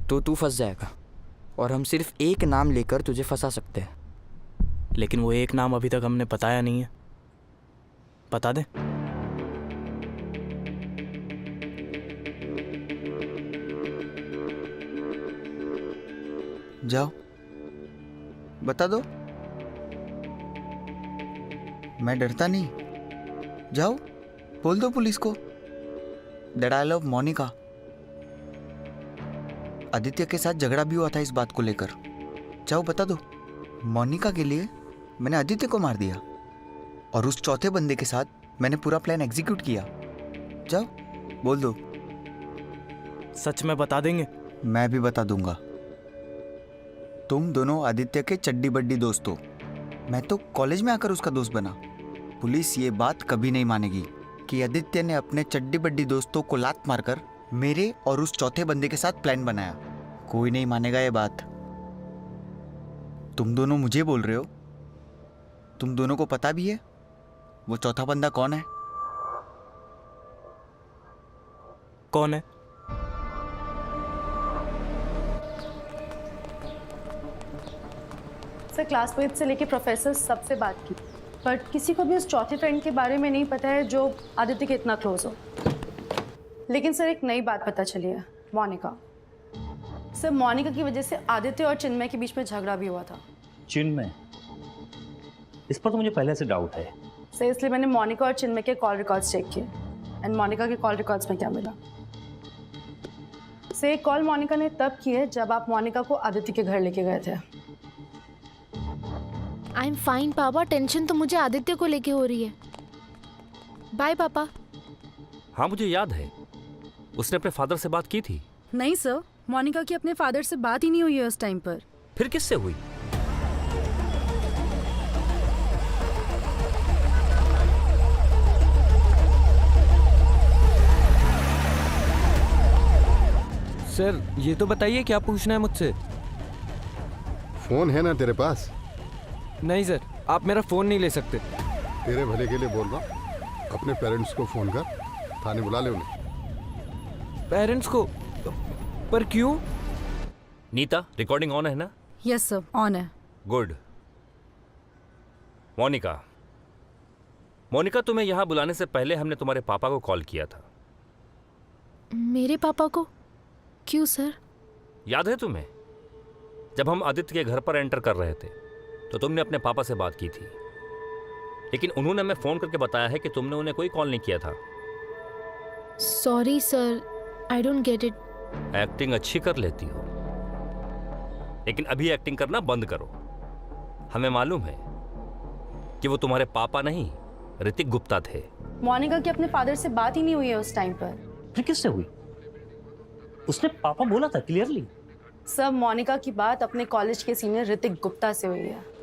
तो तू फंस जाएगा, और हम सिर्फ एक नाम लेकर तुझे फंसा सकते हैं। लेकिन वो एक नाम अभी तक हमने बताया नहीं है। बता दे। जाओ, बता दो। मैं डरता नहीं। जाओ, बोल दो पुलिस को that I love Monika. Aditya के साथ झगड़ा भी हुआ था इस बात को लेकर। जाओ, बता दो। मोनिका के लिए मैंने आदित्य को मार दिया, और उस चौथे बंदे के साथ मैंने पूरा प्लान एग्जीक्यूट किया। जाओ, बोल दो। सच में बता देंगे? मैं भी बता दूंगा। तुम दोनों आदित्य के चड्डी बड्डी दोस्त हो। मैं तो कॉलेज में आकर उसका दोस्त बना। पुलिस ये बात कभी नहीं मानेगी कि आदित्य ने अपने चड्डी बड्डी दोस्तों को लात मारकर मेरे और उस चौथे बंदे के साथ प्लान बनाया। कोई नहीं मानेगा ये बात। तुम दोनों मुझे बोल रहे हो? तुम दोनों को पता भी है वो चौथा बंदा कौन है? कौन है? सर क्लासमेट से लेके प्रोफेसर सबसे बात की, बट किसी को भी उस चौथे फ्रेंड के बारे में नहीं पता है जो आदित्य के इतना क्लोज हो। लेकिन सर एक नई बात पता चली है, मोनिका। सर मोनिका की वजह से आदित्य और चिन्मय के बीच में झगड़ा भी हुआ था। चिन्मय? इस पर तो मुझे पहले से डाउट है। सर इसलिए मैंने मोनिका और चिन्मय के कॉल रिकॉर्ड्स चेक किए, एंड मोनिका के कॉल रिकॉर्ड्स में क्या मिला? सर एक कॉल मोनिका ने तब की है जब आप मोनिका को आदित्य के घर लेके गए थे। आई एम फाइन पापा, टेंशन तो मुझे आदित्य को लेके हो रही है। बाय पापा। हाँ मुझे याद है, उसने अपने फादर से बात की थी। नहीं सर, मोनिका की अपने फादर से बात ही नहीं हुई है उस टाइम पर। फिर किससे हुई? सर ये तो बताइए क्या पूछना है मुझसे? फोन है ना तेरे पास? नहीं सर, आप मेरा फोन नहीं ले सकते। तेरे भले के लिए बोल रहा, अपने पेरेंट्स को फोन कर, थाने बुला ले उन्हें। पेरेंट्स को? पर क्यों? नीता, रिकॉर्डिंग ऑन है ना? यस सर, ऑन है। गुड। मोनिका, मोनिका तुम्हें यहाँ बुलाने से पहले हमने तुम्हारे पापा को कॉल किया था। मेरे पापा को? क्यों सर? याद है तुम्हें? जब हम आदित्य के घर पर एंटर कर रहे थे तो तुमने अपने पापा से बात की थी, लेकिन उन्होंने हमें फोन करके बताया है कि तुमने उन्हें कोई कॉल नहीं किया था। Sorry sir, I don't get it. Acting अच्छी कर लेती हो, लेकिन अभी एक्टिंग करना बंद करो। हमें मालूम है कि वो तुम्हारे पापा नहीं, ऋतिक गुप्ता थे। मोनिका की अपने फादर से बात ही नहीं हुई है उस टाइम पर। फिर किससे हुई? उसने पापा बोला था क्लियरली। सब मोनिका की बात अपने कॉलेज के सीनियर ऋतिक गुप्ता से हुई है।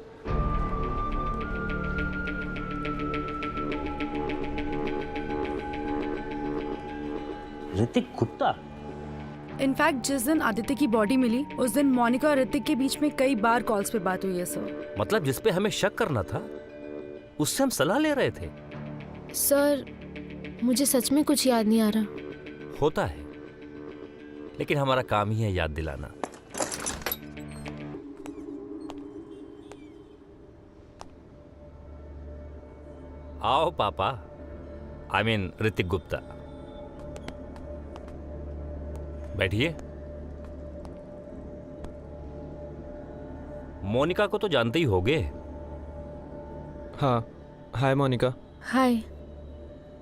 ऋतिक गुप्ता? इनफैक्ट जिस दिन आदित्य की बॉडी मिली उस दिन मोनिका और ऋतिक के बीच में कई बार कॉल्स पे बात हुई है सर। मतलब जिस पे हमें शक करना था उससे हम सलाह ले रहे थे। सर मुझे सच में कुछ याद नहीं आ रहा। होता है, लेकिन हमारा काम ही है याद दिलाना। आओ पापा, आई मीन ऋतिक गुप्ता, बैठिए। मोनिका को तो जानते ही होगे। हाँ, हाय मोनिका। हाय।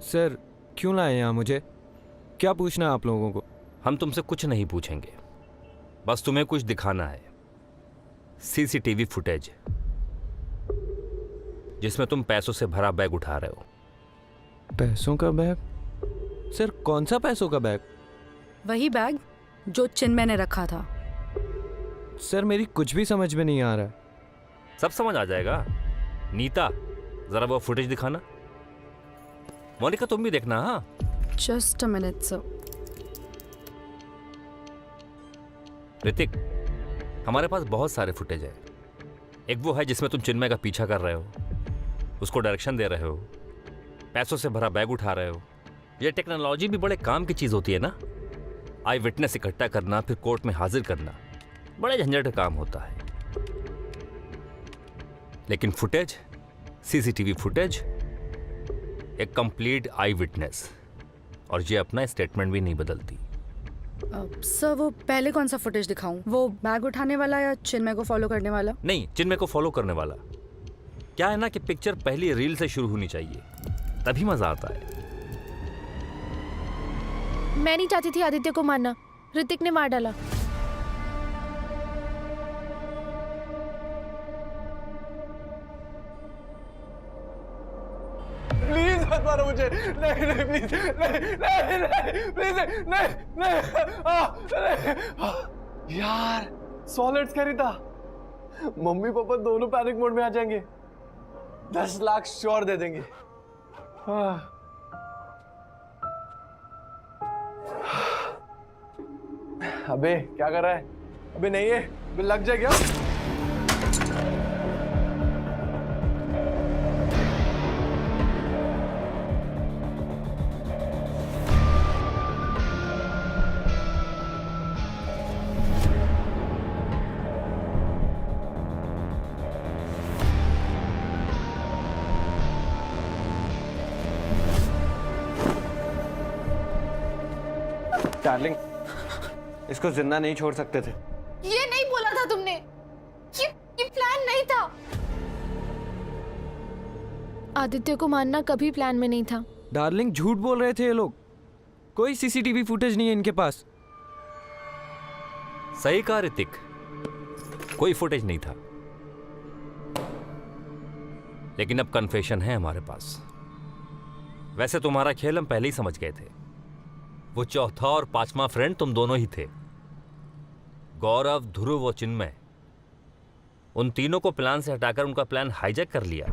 सर क्यों लाए यहाँ मुझे? क्या पूछना है आप लोगों को? हम तुमसे कुछ नहीं पूछेंगे, बस तुम्हें कुछ दिखाना है। सीसीटीवी फुटेज जिसमें तुम पैसों से भरा बैग उठा रहे हो। पैसों का बैग? सर कौन सा पैसों का बैग? वही बैग जो चिन्मय ने रखा था। सर मेरी कुछ भी समझ में नहीं आ रहा है। सब समझ आ जाएगा। नीता, जरा वो फुटेज दिखाना। मोनिका तुम भी देखना। हाँ just a minute sir. Hrithik, हमारे पास बहुत सारे फुटेज है। एक वो है जिसमें तुम चिन्मय का पीछा कर रहे हो, उसको डायरेक्शन दे रहे हो, पैसों से भरा बैग उठा रहे हो। ये टेक्नोलॉजी भी बड़े काम की चीज होती है ना। आई विटनेस इकट्ठा करना, फिर कोर्ट में हाजिर करना, बड़े झंझट का काम होता है। लेकिन फुटेज, सीसीटीवी फुटेज, एक कंप्लीट आई विटनेस, और ये अपना स्टेटमेंट भी नहीं बदलती। सर वो पहले कौन सा फुटेज दिखाऊं? वो बैग उठाने वाला या चिन्मय को फॉलो करने वाला? नहीं, चिन्मय को फॉलो करने वाला। क्या है ना कि पिक्चर पहली रील से शुरू होनी चाहिए, तभी मजा आता है। मैं नहीं चाहती थी आदित्य को मारना, ऋतिक ने मार डाला। प्लीज मत मारो मुझे। नहीं नहीं प्लीज, नहीं नहीं नहीं प्लीज, नहीं नहीं। यार सॉलिड्स खरीदा, मम्मी पापा दोनों पैनिक मोड में आ जाएंगे। 10 लाख श्योर दे देंगे। अबे क्या कर रहा है? अबे नहीं है, अबे लग जाए क्या? डार्लिंग, इसको जिंदा नहीं छोड़ सकते थे। ये नहीं बोला था तुमने। ये प्लान नहीं था। आदित्य को मारना कभी प्लान में नहीं था। डार्लिंग, झूठ बोल रहे थे ये लोग। कोई सीसीटीवी फुटेज नहीं है इनके पास। सही कहा ऋतिक, कोई फुटेज नहीं था, लेकिन अब कन्फेशन है हमारे पास। वैसे तुम्हारा खेल हम पहले ही समझ गए थे। वो चौथा और पांचवा फ्रेंड तुम दोनों ही थे, गौरव, ध्रुव और चिन्मय। उन तीनों को प्लान से हटाकर उनका प्लान हाईजैक कर लिया।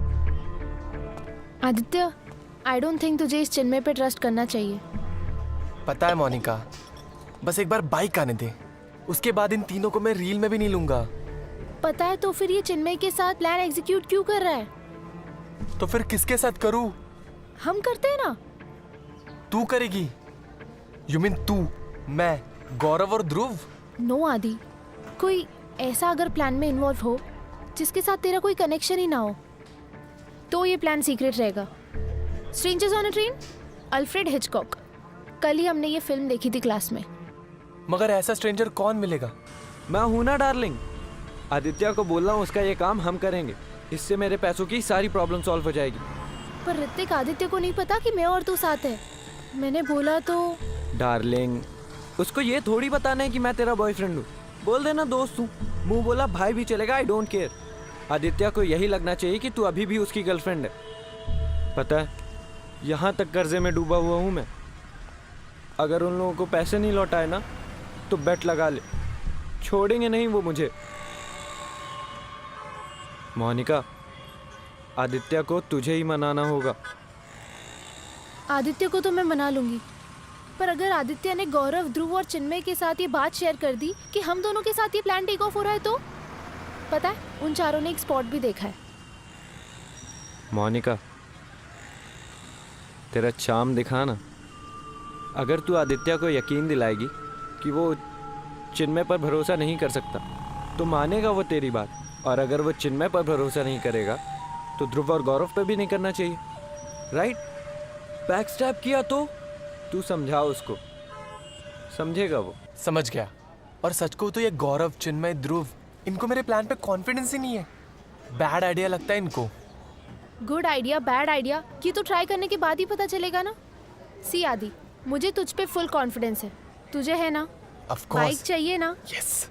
आदित्य, आई डोंट थिंक तुझे इस चिन्मय पे ट्रस्ट करना चाहिए। पता है मोनिका, बस एक बार बाइक आने दे, उसके बाद इन तीनों को मैं रील में भी नहीं लूंगा। पता है, तो फिर ये चिन्मय के साथ प्लान एग्जीक्यूट क्यों कर रहा है? तो फिर किसके साथ करूं? हम करते हैं ना। तू करेगी? यू मीन तू, मैं, गौरव और ध्रुव? नो आदि, कोई ऐसा अगर प्लान में इन्वॉल्व हो जिसके साथ तेरा कोई कनेक्शन ही ना हो, तो ये प्लान सीक्रेट रहेगा। Strangers on a train, Alfred Hitchcock. कल ही हमने ये फिल्म देखी थी क्लास में। मगर ऐसा स्ट्रेंजर कौन मिलेगा? मैं हूं ना डार्लिंग। आदित्य को बोल रहा हूं, उसका ये काम हम करेंगे। इससे मेरे पैसों की सारी प्रॉब्लम सॉल्व हो जाएगी। पर ऋतिक, आदित्य को नहीं पता कि मैं और तू साथ है। मैंने बोला तो। डार्लिंग, उसको ये थोड़ी बताना है कि मैं तेरा बॉयफ्रेंड हूँ। बोल देना दोस्त हूँ। मुंह बोला भाई भी चलेगा, आई डोंट केयर। आदित्य को यही लगना चाहिए कि तू अभी भी उसकी गर्लफ्रेंड है। पता है, यहाँ तक कर्जे में डूबा हुआ हूँ मैं। अगर उन लोगों को पैसे नहीं लौटाए ना, तो बेट लगा ले, छोड़ेंगे नहीं वो मुझे। मोनिका, आदित्य को तुझे ही मनाना होगा। आदित्य को तो मैं मना लूंगी, पर अगर आदित्य ने गौरव, ध्रुव और चिन्मय के साथ ये बात शेयर कर दी कि हम दोनों के साथ ये प्लान टेक ऑफ हो रहा है, तो पता है, उन चारों ने एक स्पॉट भी देखा है। मोनिका, तेरा चार्म दिखा ना। अगर तू आदित्य को यकीन दिलाएगी कि वो चिन्मय पर भरोसा नहीं कर सकता, तो मानेगा वो तेरी बात। और अगर वो चिन्मय पर भरोसा नहीं करेगा, तो ध्रुव और गौरव पे भी नहीं करना चाहिए, राइट? बैक स्टैप किया तो तू समझा उसको, समझेगा वो। समझ गया। और सच को तो ये गौरव, चिन्मय, ध्रुव, इनको मेरे प्लान पे कॉन्फिडेंस ही नहीं है। बैड आइडिया लगता है इनको। गुड आइडिया, बैड आइडिया, ये तो ट्राई करने के बाद ही पता चलेगा ना। सी आदि, मुझे तुझ पे फुल कॉन्फिडेंस है। तुझे है ना? Of course. बाइक चाहिए ना? यस।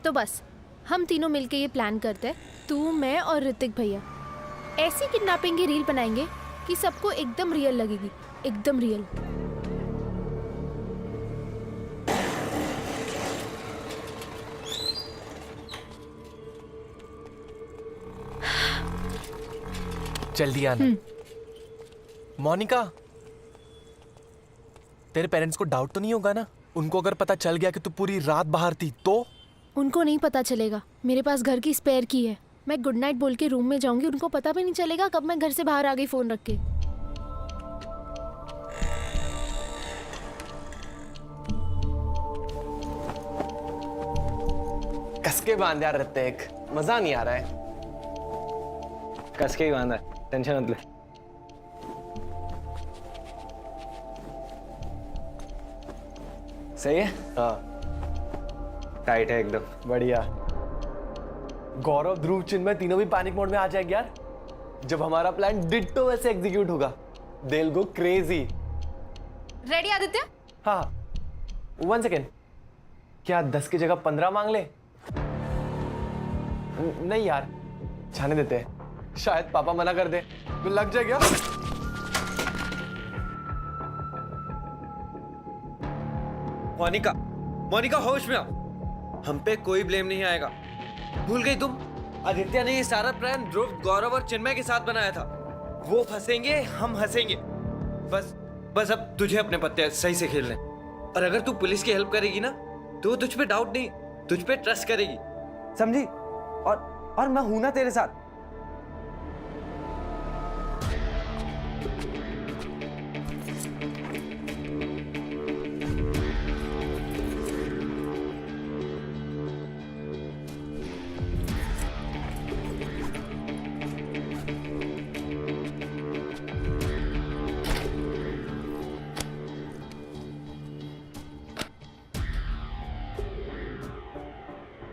तो बस हम तीनों मिलके ये प्लान करते हैं, तू, मैं और ऋतिक भैया। ऐसी किडनैपिंग की रील बनाएंगे कि सबको एकदम रियल लगेगी, एकदम रियल। जल्दी आना। मोनिका, तेरे पेरेंट्स को डाउट तो नहीं होगा ना? उनको अगर पता चल गया कि तू पूरी रात बाहर थी तो? उनको नहीं पता चलेगा। मेरे पास घर की स्पेयर की है। मैं गुड नाइट बोल के रूम में जाऊंगी, उनको पता भी नहीं चलेगा कब मैं घर से बाहर आ गई फोन रख के। कस के बांध यार ऋतिक, मजा नहीं आ रहा है। कस के ही बांधा है, टेंशन मत ले। सही है? हाँ, टाइट है एकदम। बढ़िया। गौरव, ध्रुव, चिन्मय तीनों भी पैनिक मोड में आ जाएंगे यार। जब हमारा प्लान डिट्टो वैसे एग्जीक्यूट होगा, they will go crazy. Ready Aditya? हाँ, 1 सेकेंड। क्या 10 की जगह 15 मांग ले? नहीं यार, जाने देते हैं। शायद पापा मना कर दे तो लग जाएगा। मोनिका, मोनिका होश में आओ। हम पे कोई ब्लेम नहीं आएगा। भूल गई तुम? आदित्य ने ये सारा प्लान ध्रुव, गौरव और चिन्मय के साथ बनाया था। वो फंसेंगे, हम हंसेंगे। बस अब तुझे अपने पत्ते सही से खेलने। और अगर तू पुलिस की हेल्प करेगी ना, तो वो तुझ पे डाउट नहीं, तुझ पे ट्रस्ट करेगी, समझी? और मैं हूं ना तेरे साथ।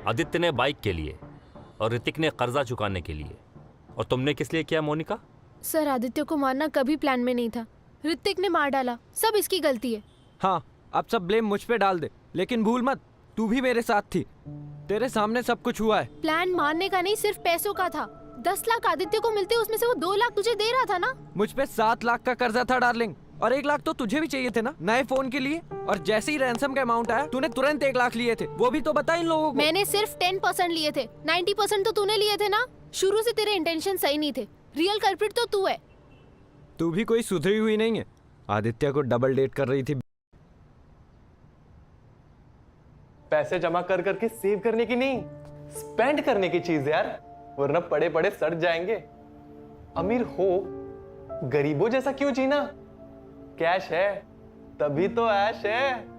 आदित्य ने बाइक के लिए और ऋतिक ने कर्जा चुकाने के लिए। और तुमने किस लिए किया मोनिका? सर आदित्य को मारना कभी प्लान में नहीं था, ऋतिक ने मार डाला, सब इसकी गलती है। हाँ, अब सब ब्लेम मुझ पे डाल दे, लेकिन भूल मत तू भी मेरे साथ थी, तेरे सामने सब कुछ हुआ है। प्लान मारने का नहीं, सिर्फ पैसों का था। 10 लाख आदित्य को मिलते, उसमें से वो 2 लाख तुझे दे रहा था ना। मुझ पे 7 लाख का कर्जा था डार्लिंग, और 1 लाख तो तुझे भी चाहिए थे ना नए फोन के लिए। और जैसे ही रैंसम का अमाउंट आया तूने तुरंत 1 लाख लिए थे, वो भी तो बता इन लोगों को। मैंने सिर्फ 10% लिए थे, 90% तो तूने लिए थे ना। शुरू से तेरे इंटेंशन सही नहीं थे, रियल कल्प्रिट तो तू है। तू भी कोई सुधरी हुई नहीं है, आदित्य को डबल डेट कर रही थी। पैसे जमा कर करके सेव करने की नहीं, स्पेंड करने की चीज यार, वरना पड़े पड़े सड़ जाएंगे। अमीर हो, गरीबों जैसा क्यों जीना? कैश है तभी तो ऐश है।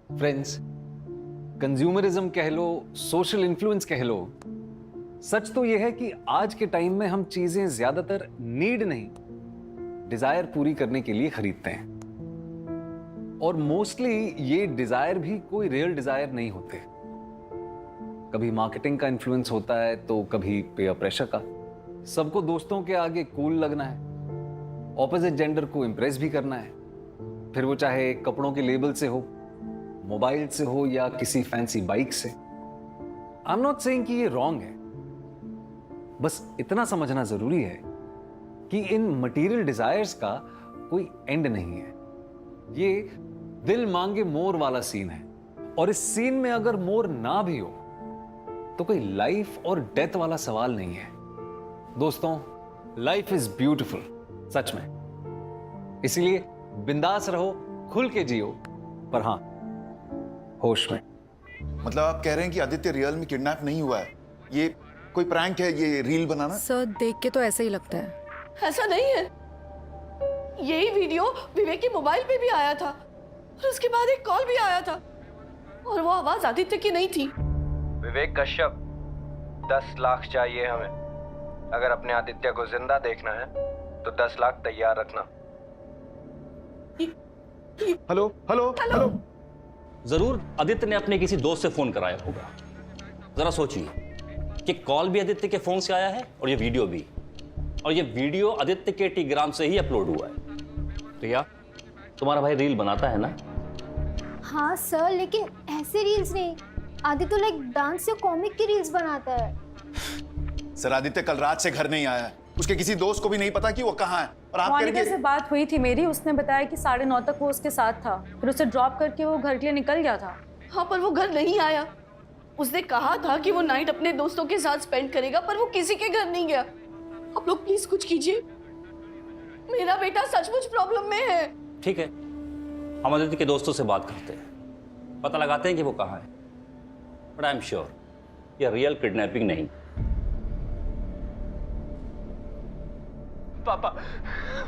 फ्रेंड्स, कंज्यूमरिज्म कह लो, सोशल इन्फ्लुएंस कह लो, सच तो यह है कि आज के टाइम में हम चीजें ज्यादातर नीड नहीं, डिजायर पूरी करने के लिए खरीदते हैं। और मोस्टली ये डिजायर भी कोई रियल डिजायर नहीं होते। कभी मार्केटिंग का इन्फ्लुएंस होता है तो कभी पेयर प्रेशर का। सबको दोस्तों के आगे कूल लगना है, ऑपोजिट जेंडर को इंप्रेस भी करना है, फिर वो चाहे कपड़ों के लेबल से हो, मोबाइल से हो या किसी फैंसी बाइक से। आई एम नॉट सेइंग कि ये रॉन्ग है, बस इतना समझना जरूरी है कि इन मटेरियल डिजायर्स का कोई एंड नहीं है। ये दिल मांगे मोर वाला सीन है, और इस सीन में अगर मोर ना भी हो तो कोई लाइफ और डेथ वाला सवाल नहीं है। दोस्तों, लाइफ इज ब्यूटीफुल, सच में। इसलिए बिंदास रहो, खुल के जियो, पर हां, होश में। मतलब आप कह रहे हैं कि आदित्य रियल में किडनैप नहीं हुआ है, ये कोई प्रैंक है, ये रील बनाना? सर देख के तो ऐसा ही लगता है। ऐसा नहीं है, यही वीडियो विवेक के मोबाइल पे भी आया था, और उसके बाद एक कॉल भी आया था, और वो आवाज आदित्य की नहीं थी। विवेक कश्यप, 10 लाख चाहिए हमें। अगर अपने आदित्य को जिंदा देखना है तो 10 लाख तैयार रखना। Hello hello hello. जरूर आदित्य ने अपने किसी दोस्त से फोन कराया होगा। जरा सोचिए कि कॉल भी आदित्य के फोन से आया है और ये वीडियो भी, और ये वीडियो आदित्य के टेलीग्राम से ही अपलोड हुआ है। तो या तुम्हारा भाई रील बनाता है ना? हाँ सर, लेकिन ऐसे रील्स नहीं। आदित्य लाइक डांस या कॉमिक की रील्स बनाता है। सर, आदित्य कल रात से घर नहीं आया है, उसके किसी दोस्त को भी नहीं पता कि वो कहाँ है। और आप मोनिका से बात हुई थी मेरी, उसने बताया कि 9:30 तक वो उसके साथ था, फिर उसे ड्रॉप करके वो घर के लिए निकल गया था। हाँ, पर वो घर नहीं आया। उसने कहा था कि वो नाइट अपने दोस्तों के साथ स्पेंड करेगा, पर वो किसी के घर नहीं गया। आप लोग प्लीज कुछ कीजिए, मेरा बेटा सचमुच प्रॉब्लम में है। ठीक है, हम आदित्य के दोस्तों से बात करते हैं, पता लगाते हैं कि वो कहाँ है। बट आई एम श्योर ये रियल किडनैपिंग नहीं। पापा,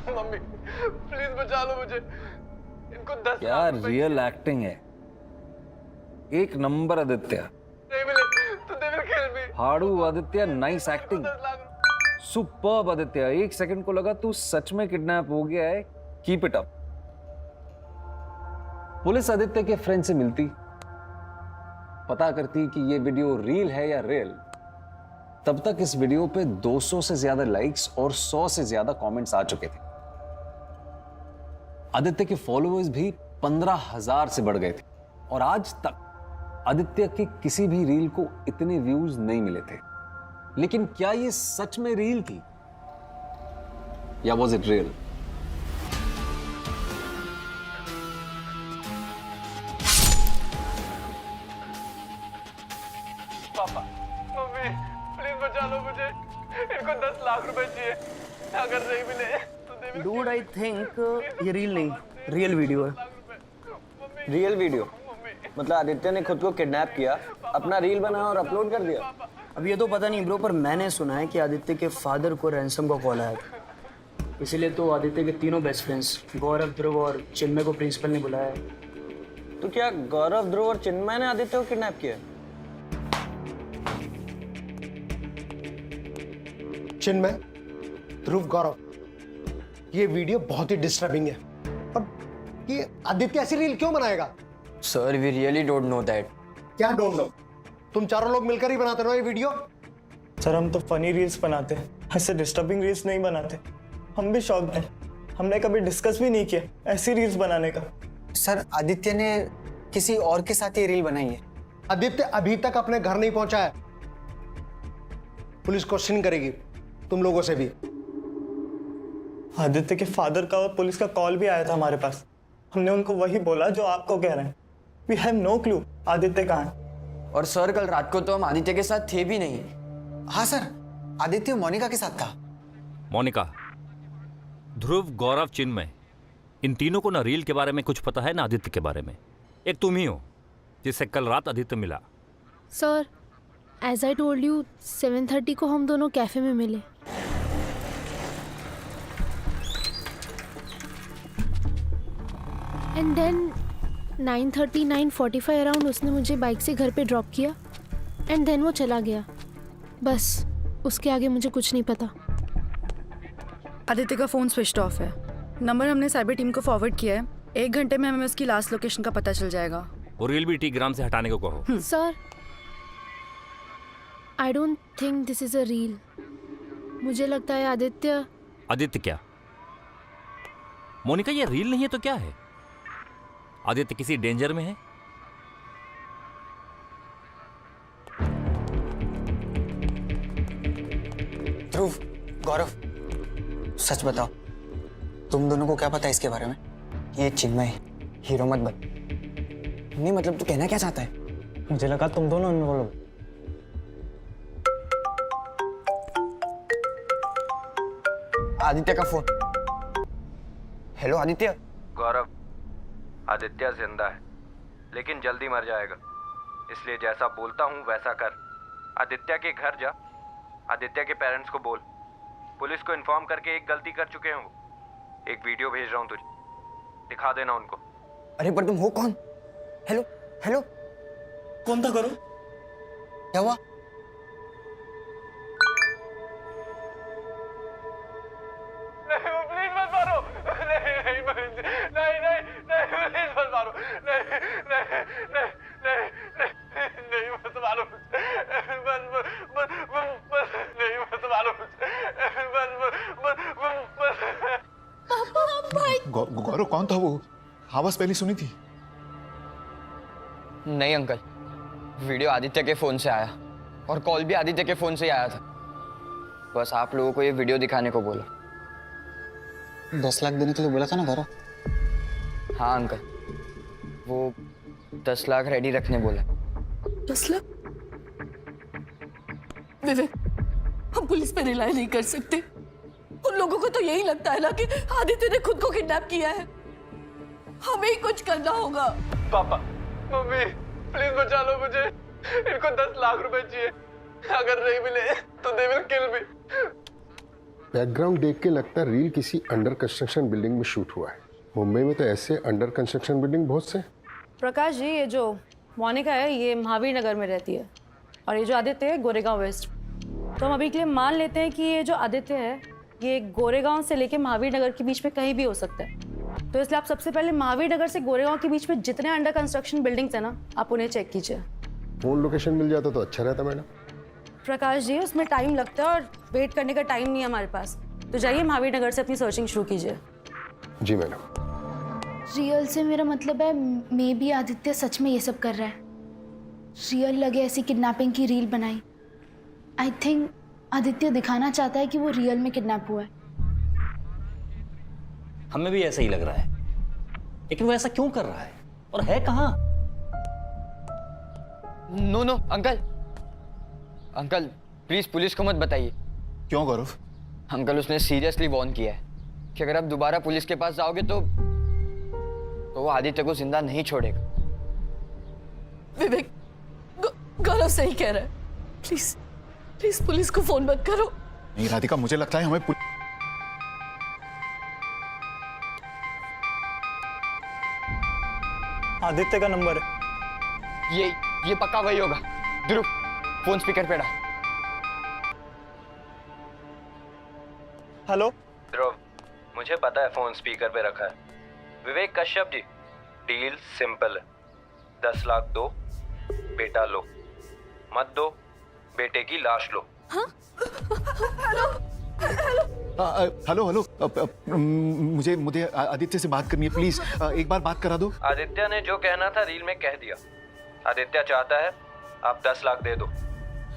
मम्मी, प्लीज बचा लो मुझे, इनको 10 क्या रियल एक्टिंग है, एक नंबर आदित्य। नहीं मिले तो दे विल किल मी। हाड़ू Aditya, nice acting, superb Aditya. 1 second को लगा तू सच में किडनैप हो गया है। Keep it up. Police Aditya के फ्रेंड से मिलती, पता करती कि ये वीडियो रील है या रियल। तब तक इस वीडियो पे 200 से ज्यादा लाइक्स और 100 से ज्यादा कमेंट्स आ चुके थे। आदित्य के फॉलोअर्स भी 15,000 से बढ़ गए थे, और आज तक आदित्य के किसी भी रील को इतने व्यूज नहीं मिले थे। लेकिन क्या ये सच में रील थी या वॉज इट रियल? पापा, मम्मी, प्लीज बचा लो मुझे, इनको 10 लाख रुपए चाहिए। अगर नहीं मिले तो they will. Dude, I think ये रील नहीं, रियल वीडियो है। रियल वीडियो मतलब आदित्य ने खुद को किडनैप किया, अपना रील बनाया और अपलोड कर दिया। अब ये तो पता नहीं ब्रो, पर मैंने सुना है कि आदित्य के फादर को रैंसम का कॉल आया था, इसीलिए तो आदित्य के तीनों बेस्ट फ्रेंड्स गौरव, ध्रुव और चिन्मय को प्रिंसिपल ने बुलाया है। तो क्या गौरव, ध्रुव और चिन्मय ने आदित्य को किडनैप किया? चिन्मय, ध्रुव, गौरव, ये वीडियो बहुत ही डिस्टर्बिंग है। और ये आदित्य ऐसी रील क्यों बनाएगा? Sir we really don't know that. क्या डोंट नो? तुम चारों लोग मिलकर ही बनाते हो ये वीडियो? सर हम तो फनी रील्स बनाते हैं, ऐसे डिस्टर्बिंग रील्स नहीं बनाते। हम भी शौक हैं, हमने कभी डिस्कस भी नहीं किया ऐसी रील्स बनाने का। सर आदित्य ने किसी और के साथ ये रील बनाई है। आदित्य अभी तक अपने घर नहीं पहुंचा है। पुलिस क्वेश्चन करेगी तुम लोगों से भी। आदित्य के फादर का और पुलिस का कॉल भी आया था हमारे पास। हमने उनको वही बोला जो आपको कह रहे हैं। We have no clue Aditya कहाँ है। और सर कल रात को तो हम आदित्य के साथ थे भी नहीं। हाँ सर, आदित्य मोनिका के साथ था। मोनिका, ध्रुव, गौरव, चिन्मय, इन तीनों को ना रील के बारे में कुछ पता है ना आदित्य के बारे में। एक तुम ही हो जिससे कल रात आदित्य मिला। Sir as I told you 7:30 को हम दोनों कैफे में मिले। एंड देन 9:30 9:45 अराउंड उसने मुझे बाइक से घर पे ड्रॉप किया एंड देन वो चला गया। बस उसके आगे मुझे कुछ नहीं पता। आदित्य का फ़ोन स्विच ऑफ है। नंबर हमने साइबर टीम को फॉरवर्ड किया है। 1 घंटे में हमें उसकी लास्ट लोकेशन का पता चल जाएगा। वो रील भी टीग्राम से हटाने को कहो। Sir I don't think this is a reel. मुझे लगता है आदित्य। आदित्य क्या? मोनिका, ये रील नहीं है तो क्या है? आदित्य किसी डेंजर में है? ध्रुव, गौरव, सच बताओ, तुम दोनों को क्या पता है इसके बारे में? ये चिन्मय हीरो मत बन। नहीं मतलब तू कहना क्या चाहता है? मुझे लगा तुम दोनों बोलो। आदित्य का फोन। हेलो आदित्य। गौरव, आदित्य जिंदा है लेकिन जल्दी मर जाएगा, इसलिए जैसा बोलता हूँ वैसा कर। आदित्य के घर जा, आदित्य के पेरेंट्स को बोल। पुलिस को इन्फॉर्म करके एक गलती कर चुके हैं वो। एक वीडियो भेज रहा हूँ तुझे, दिखा देना उनको। अरे पर तुम हो कौन? हेलो हेलो, कौन था करो? क्या हुआ? प्लीज मत मारो। नहीं नहीं नहीं नहीं नहीं प्लीज मत मारो। नहीं नहीं नहीं नहीं नहीं मत मारो। बस बस बस नहीं मत मारो। बस बस पापा भाई। गौरव कौन था वो? आवाज पहले सुनी थी। नहीं अंकल, वीडियो आदित्य के फ़ोन से आया और कॉल भी आदित्य के फ़ोन से ही आया था। बस आप लोगों को ये वीडियो दिखाने को बोला। 10 लाख देने के लिए बोला था ना गौरव? हाँ अंकल, वो 10 लाख रेडी रखने बोला। 10 लाख? विवेक, हम पुलिस पे रिलाई नहीं कर सकते। उन लोगों को तो यही लगता है ना कि आदित्य ने खुद को किडनैप किया है। हमें ही कुछ करना होगा। पापा, मम्मी, प्लीज बचा लो मुझे। इनको 10 लाख रुपए चाहिए। अगर नहीं मिले तो they will kill me. Background देख के लगता है रील किसी अंडर कंस्ट्रक्शन बिल्डिंग में शूट हुआ है। मुंबई में तो ऐसे अंडर कंस्ट्रक्शन बिल्डिंग बहुत से। प्रकाश जी, ये जो मोनिका है ये महावीर नगर में रहती है और ये जो आदित्य है गोरेगांव वेस्ट। तो हम अभी के लिए मान लेते हैं कि ये जो आदित्य है ये गोरेगांव से लेके महावीर नगर के बीच में कहीं भी हो सकता है। तो इसलिए आप सबसे पहले महावीर नगर से गोरेगांव के बीच में जितने अंडर कंस्ट्रक्शन बिल्डिंग्स हैं ना, आप उन्हें चेक कीजिए। फोन लोकेशन मिल जाता तो अच्छा रहता मैडम। प्रकाश जी, उसमें टाइम लगता है और वेट करने का टाइम नहीं है हमारे पास। तो जाइए महावीर नगर से अपनी सर्चिंग शुरू कीजिए। जी मैडम। रियल से मेरा मतलब है मे बी आदित्य सच में ये सब कर रहा है। रियल लगे ऐसी किडनैपिंग की रील बनाई। आई थिंक आदित्य दिखाना चाहता है कि वो रियल में किडनैप हुआ है। हमें भी ऐसा ही लग रहा है, लेकिन वो ऐसा क्यों कर रहा है और है कहाँ? No no uncle, uncle please police को मत बताइए। क्यों गौरव? अंकल उसने सीरियसली वॉर्न किया है कि अगर आप दोबारा पुलिस के पास जाओगे तो वो आदित्य को जिंदा नहीं छोड़ेगा। विवेक, गौरव सही कह रहा है। प्लीज प्लीज पुलिस को फोन मत करो। नहीं राधिका, मुझे लगता है हमें आदित्य का नंबर है। ये पक्का वही होगा। ध्रुव, फोन स्पीकर पे डाल। हेलो ध्रुव, मुझे पता है फोन स्पीकर पे रखा है। विवेक कश्यप जी, डील सिंपल है। 10 लाख दो, बेटा लो, मत दो, बेटे की लाश लो। हेलो हेलो मुझे मुझे आदित्य से बात करनी है, प्लीज एक बार बात करा दो। आदित्य ने जो कहना था रील में कह दिया। आदित्य चाहता है आप 10 लाख दे दो।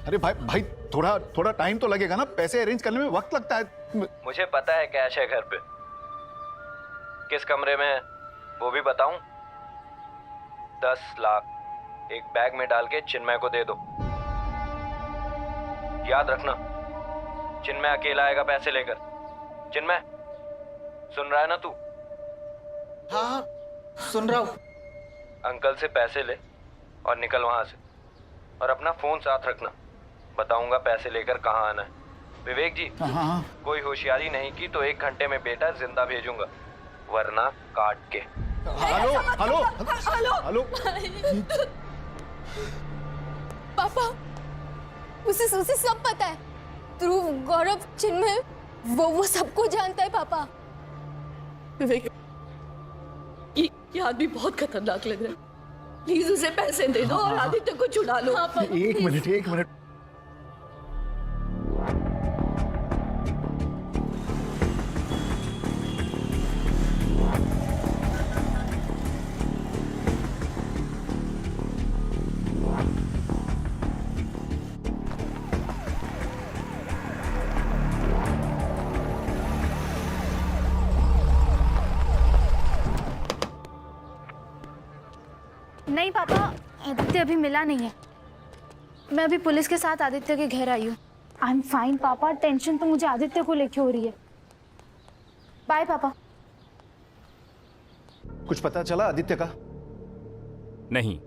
अरे भाई थोड़ा टाइम तो लगेगा ना, पैसे अरेंज करने में वक्त लगता है। मुझे पता है कैश है घर पे, किस कमरे में है वो भी बताऊं। 10 लाख एक बैग में डाल के चिन्मय को दे दो। याद रखना, चिन्मय अकेला आएगा पैसे लेकर। चिन्मय, सुन रहा है ना तू? हाँ सुन रहा हूँ। अंकल से पैसे ले और निकल वहां से, और अपना फोन साथ रखना। बताऊंगा पैसे लेकर कहाँ आना है। विवेक जी, कोई होशियारी नहीं की तो 1 घंटे में बेटा जिंदा भेजूंगा, वरना काट के। हेलो हेलो हेलो पापा, उसे सब पता है। ध्रुव, गौरव, चिन्मय, वो सबको जानता है पापा। विवेक, ये आदमी बहुत खतरनाक लग रहा है। प्लीज उसे पैसे दे दो और आदित्य को छुड़ा लो। एक मिनट। नहीं पापा, आदित्य अभी मिला नहीं है। मैं अभी पुलिस के साथ आदित्य के घर आई हूँ। आई एम फाइन पापा, टेंशन तो मुझे आदित्य को लेके हो रही है। बाय पापा। कुछ पता चला आदित्य का? नहीं,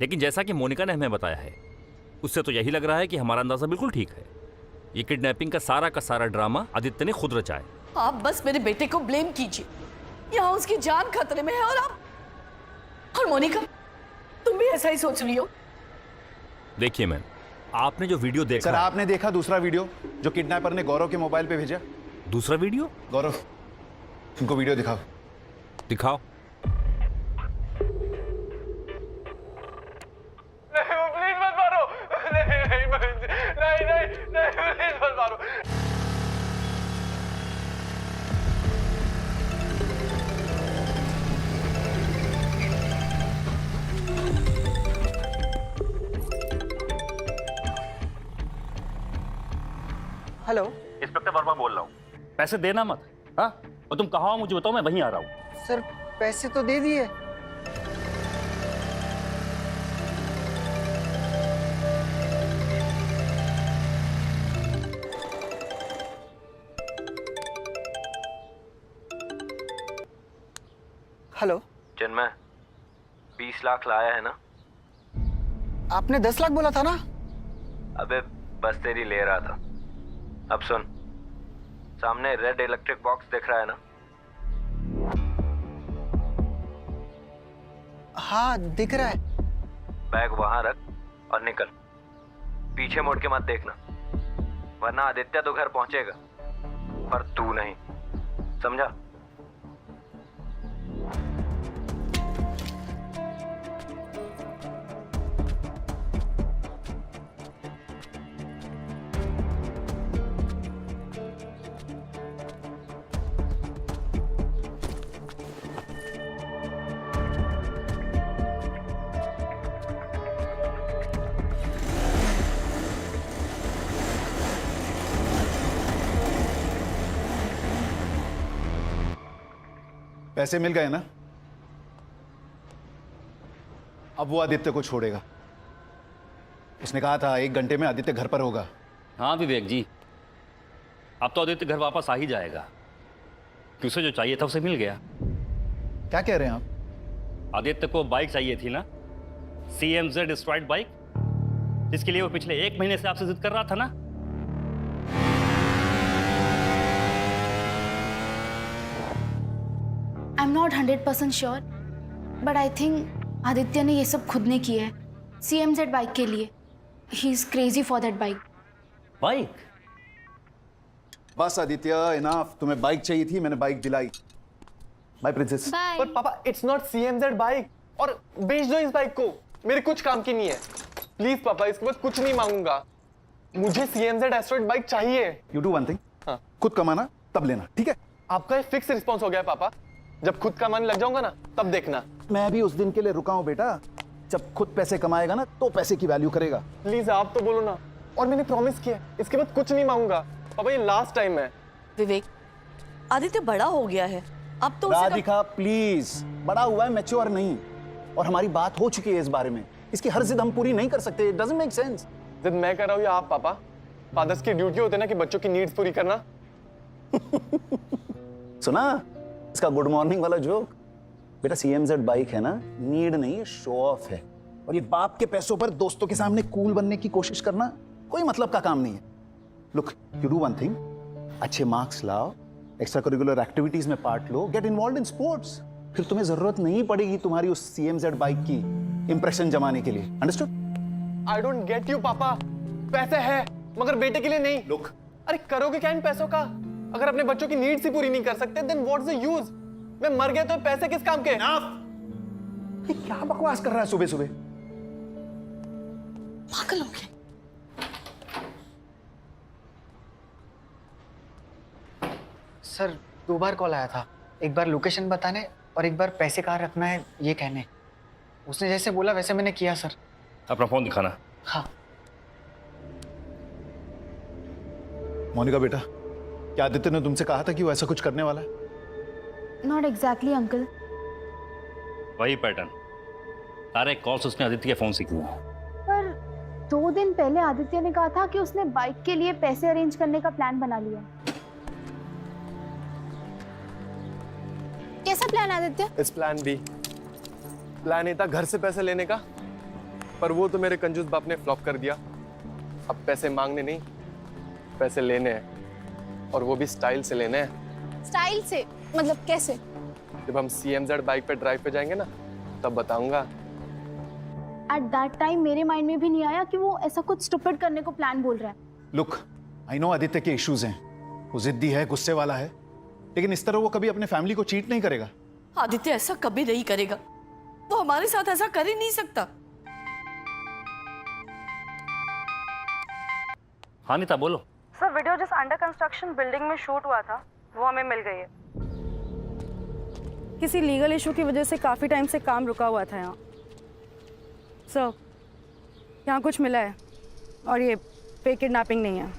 लेकिन जैसा कि मोनिका ने हमें बताया है, उससे तो यही लग रहा है कि हमारा अंदाजा बिल्कुल ठीक है। ये किडनैपिंग का सारा ड्रामा आदित्य ने खुद रचा है। आप बस मेरे बेटे को ब्लेम कीजिए। यहाँ उसकी जान खतरे में है और मोनिका, तुम भी ऐसा ही सोच रही हो? देखिए मैम, आपने जो वीडियो देखा। सर, आपने देखा दूसरा वीडियो जो किडनैपर ने गौरव के मोबाइल पे भेजा? दूसरा वीडियो? गौरव, तुमको वीडियो दिखाओ। दिखाओ। नहीं प्लीज मत मारो। नहीं प्लीज मत मारो। हेलो, इंस्पेक्टर वर्मा बोल रहा हूँ। पैसे देना मत। हाँ, और तुम कहाँ हो मुझे बताओ, मैं वहीं आ रहा हूँ। सर पैसे तो दे दिए। हेलो चिन्मय, 20 लाख लाया है ना? आपने 10 लाख बोला था ना? अबे बस तेरी ले रहा था। अब सुन, सामने रेड इलेक्ट्रिक बॉक्स दिख रहा है ना? हाँ दिख रहा है। बैग वहां रख और निकल। पीछे मुड़ के मत देखना, वरना आदित्य तो घर पहुंचेगा पर तू नहीं, समझा? पैसे मिल गए ना? अब वो आदित्य को छोड़ेगा। उसने कहा था 1 घंटे में आदित्य घर पर होगा। हाँ विवेक जी, अब तो आदित्य घर वापस आ ही जाएगा, कि उसे जो चाहिए था उसे मिल गया। क्या कह रहे हैं आप? आदित्य को बाइक चाहिए थी ना, CMZ स्ट्राइड बाइक, जिसके लिए वो पिछले 1 महीने से आपसे जिद कर रहा था ना। I am not 100% sure, but I think Aditya ने ये सब खुद ने किया है, CMZ बाइक के लिए। He is crazy for that bike. Bike? बस आदित्य, इनफ। तुम्हें बाइक चाहिए थी, मैंने बाइक दिलाई। Bye princess. पर पापा इट्स नॉट CMZ बाइक, और बेच दो इस बाइक को, मेरे कुछ काम की नहीं है। प्लीज पापा, इसके बाद कुछ नहीं मांगूंगा, मुझे CMZ एस्ट्रॉइड बाइक चाहिए। यू डू वन थिंग, खुद कमाना तब लेना, ठीक है? आपका एक फिक्स रिस्पॉन्स हो गया पापा, जब खुद कमाने लग जाऊंगा ना तब देखना। मैं भी उस दिन के लिए रुका हूं बेटा, जब खुद पैसे कमाएगा ना तो पैसे की वैल्यू करेगा। प्लीज आप तो बोलो ना, और मैंने प्रॉमिस किया इसके बाद कुछ नहीं मांगूंगा पापा, ये लास्ट टाइम है। विवेक, आदित्य बड़ा हो गया है, अब तो उसे राधिका प्लीज, बड़ा हुआ है, मैच्योर नहीं, और हमारी बात हो चुकी है इस बारे में। इसकी हर जिद हम पूरी नहीं कर सकते, इट डजंट मेक सेंस। जिद मैं कर रहा हूँ या आप पापा? फादर्स की ड्यूटी होती है ना कि बच्चों की नीड्स पूरी करना। सुना इसका गुड मॉर्निंग वाला जोक? बेटा CMZ बाइक है ना, नीड नहीं, शो ऑफ है। और ये बाप के पैसों पर दोस्तों के सामने कूल बनने की कोशिश करना कोई मतलब का काम नहीं है। Look, you do one thing, अच्छे मार्क्स लाओ, एक्स्ट्रा करिकुलर एक्टिविटीज में part low, get involve in sports, फिर तुम्हें जरूरत नहीं पड़ेगी तुम्हारी उस CMZ बाइक की इंप्रेशन जमाने के लिए। Understood? I don't get you पापा, पैसे है मगर बेटे के लिए नहीं। लुक, अरे करोगे क्या इन पैसों का? अगर अपने बच्चों की नीड्स ही पूरी नहीं कर सकते, देन व्हाट्स द यूज? मैं मर गया तो पैसे किस काम के? ये क्या बकवास कर रहा है सुबह सुबह? पागल हो गए। सर 2 बार कॉल आया था, एक बार लोकेशन बताने और एक बार पैसे कहाँ रखना है ये कहने। उसने जैसे बोला वैसे मैंने किया सर। अपना फोन दिखाना। हाँ। मोनिका बेटा, क्या आदित्य ने तुमसे कहा था कि वो ऐसा कुछ करने वाला है? Not exactly uncle. वही पैटर्न, सारे कॉल्स उसने आदित्य के फोन से किए। पर 2 दिन पहले आदित्य ने कहा था कि उसने बाइक के लिए पैसे अरेंज करने का प्लान बना लिया। कैसा प्लान आदित्य? इस प्लान बी। प्लान ए था घर से पैसे लेने का, पर वो तो मेरे कंजूस बाप ने फ्लॉप कर दिया। अब पैसे मांगने नहीं, पैसे लेने हैं, और वो भी स्टाइल से लेने हैं। स्टाइल से मतलब कैसे? जब हम CMZ बाइक पे ड्राइव पे जाएंगे ना तब बताऊंगा। एट दैट टाइम मेरे माइंड में भी नहीं आया कि वो ऐसा कुछ स्टूपिड करने को प्लान बोल रहा है। लुक, आई नो आदित्य के इश्यूज हैं, वो जिद्दी है, गुस्से वाला है, लेकिन इस तरह वो कभी अपने फैमिली को चीट नहीं करेगा। आदित्य ऐसा कभी नहीं करेगा, वो हमारे साथ ऐसा कर ही नहीं सकता। हाँ नीता बोलो। सर वीडियो जिस अंडर कंस्ट्रक्शन बिल्डिंग में शूट हुआ था वो हमें मिल गई है। किसी लीगल इशू की वजह से काफ़ी टाइम से काम रुका हुआ था यहाँ। सर यहाँ कुछ मिला है, और ये फेक किडनैपिंग नहीं है।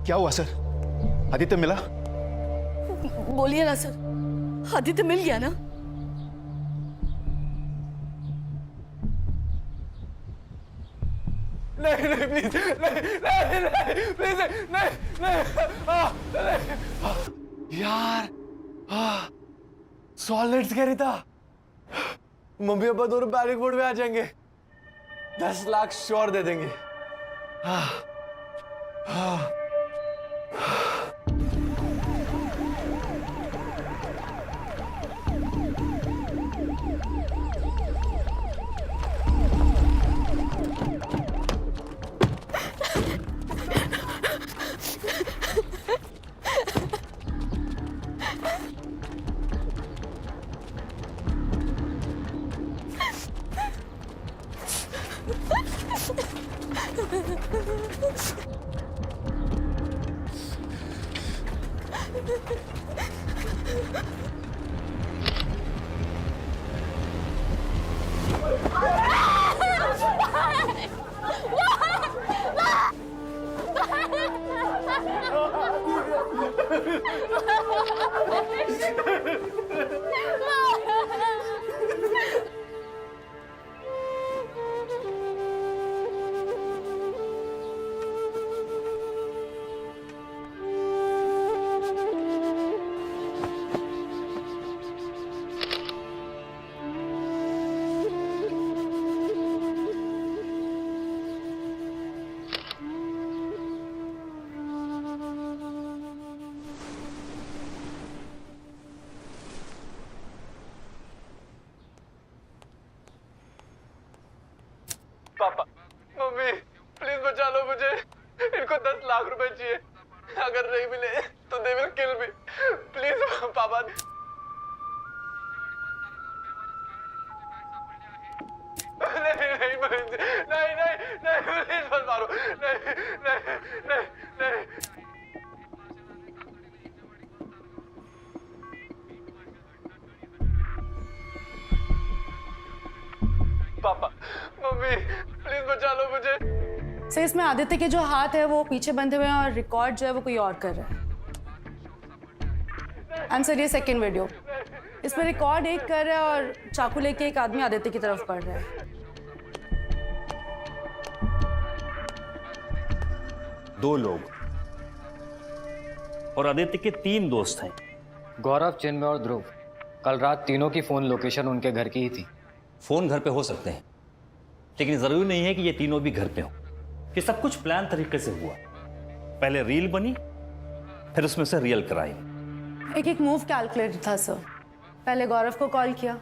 क्या हुआ सर? आदित्य मिला? बोलिए ना सर, आदित्य मिल गया ना? नहीं नहीं प्लीज, नहीं नहीं प्लीज, नहीं। यार सॉलिड्स कह रही था, मम्मी पापा दोनों पैनिक मोड में आ जाएंगे, 10 लाख श्योर दे देंगे। पापा, मम्मी, प्लीज बचा लो मुझे। इनको 10 लाख रुपए चाहिए। अगर नहीं मिले तो they will kill me. Please पापा। नहीं नहीं नहीं नहीं प्लीज मत मारो। नहीं नहीं नहीं नहीं। पापा, मम्मी, प्लीज बचा लो मुझे। सर इसमें आदित्य के जो हाथ है वो पीछे बंधे हुए हैं और रिकॉर्ड जो है वो कोई और कर रहा है। एंड सर ये सेकेंड वीडियो, इसमें रिकॉर्ड एक कर रहा है और चाकू लेके एक आदमी आदित्य की तरफ बढ़ रहा है। 2 लोग और आदित्य के 3 दोस्त हैं, गौरव, चिन्मय और ध्रुव। कल रात तीनों की फोन लोकेशन उनके घर की ही थी। फोन घर पे हो सकते हैं, लेकिन जरूरी नहीं है कि ये तीनों भी घर पे हो। ये सब कुछ प्लान तरीके से हुआ। पहले रील बनी, फिर उसमें से रियल क्राइम। एक एक मूव कैलकुलेटेड था सर। पहले गौरव को कॉल किया,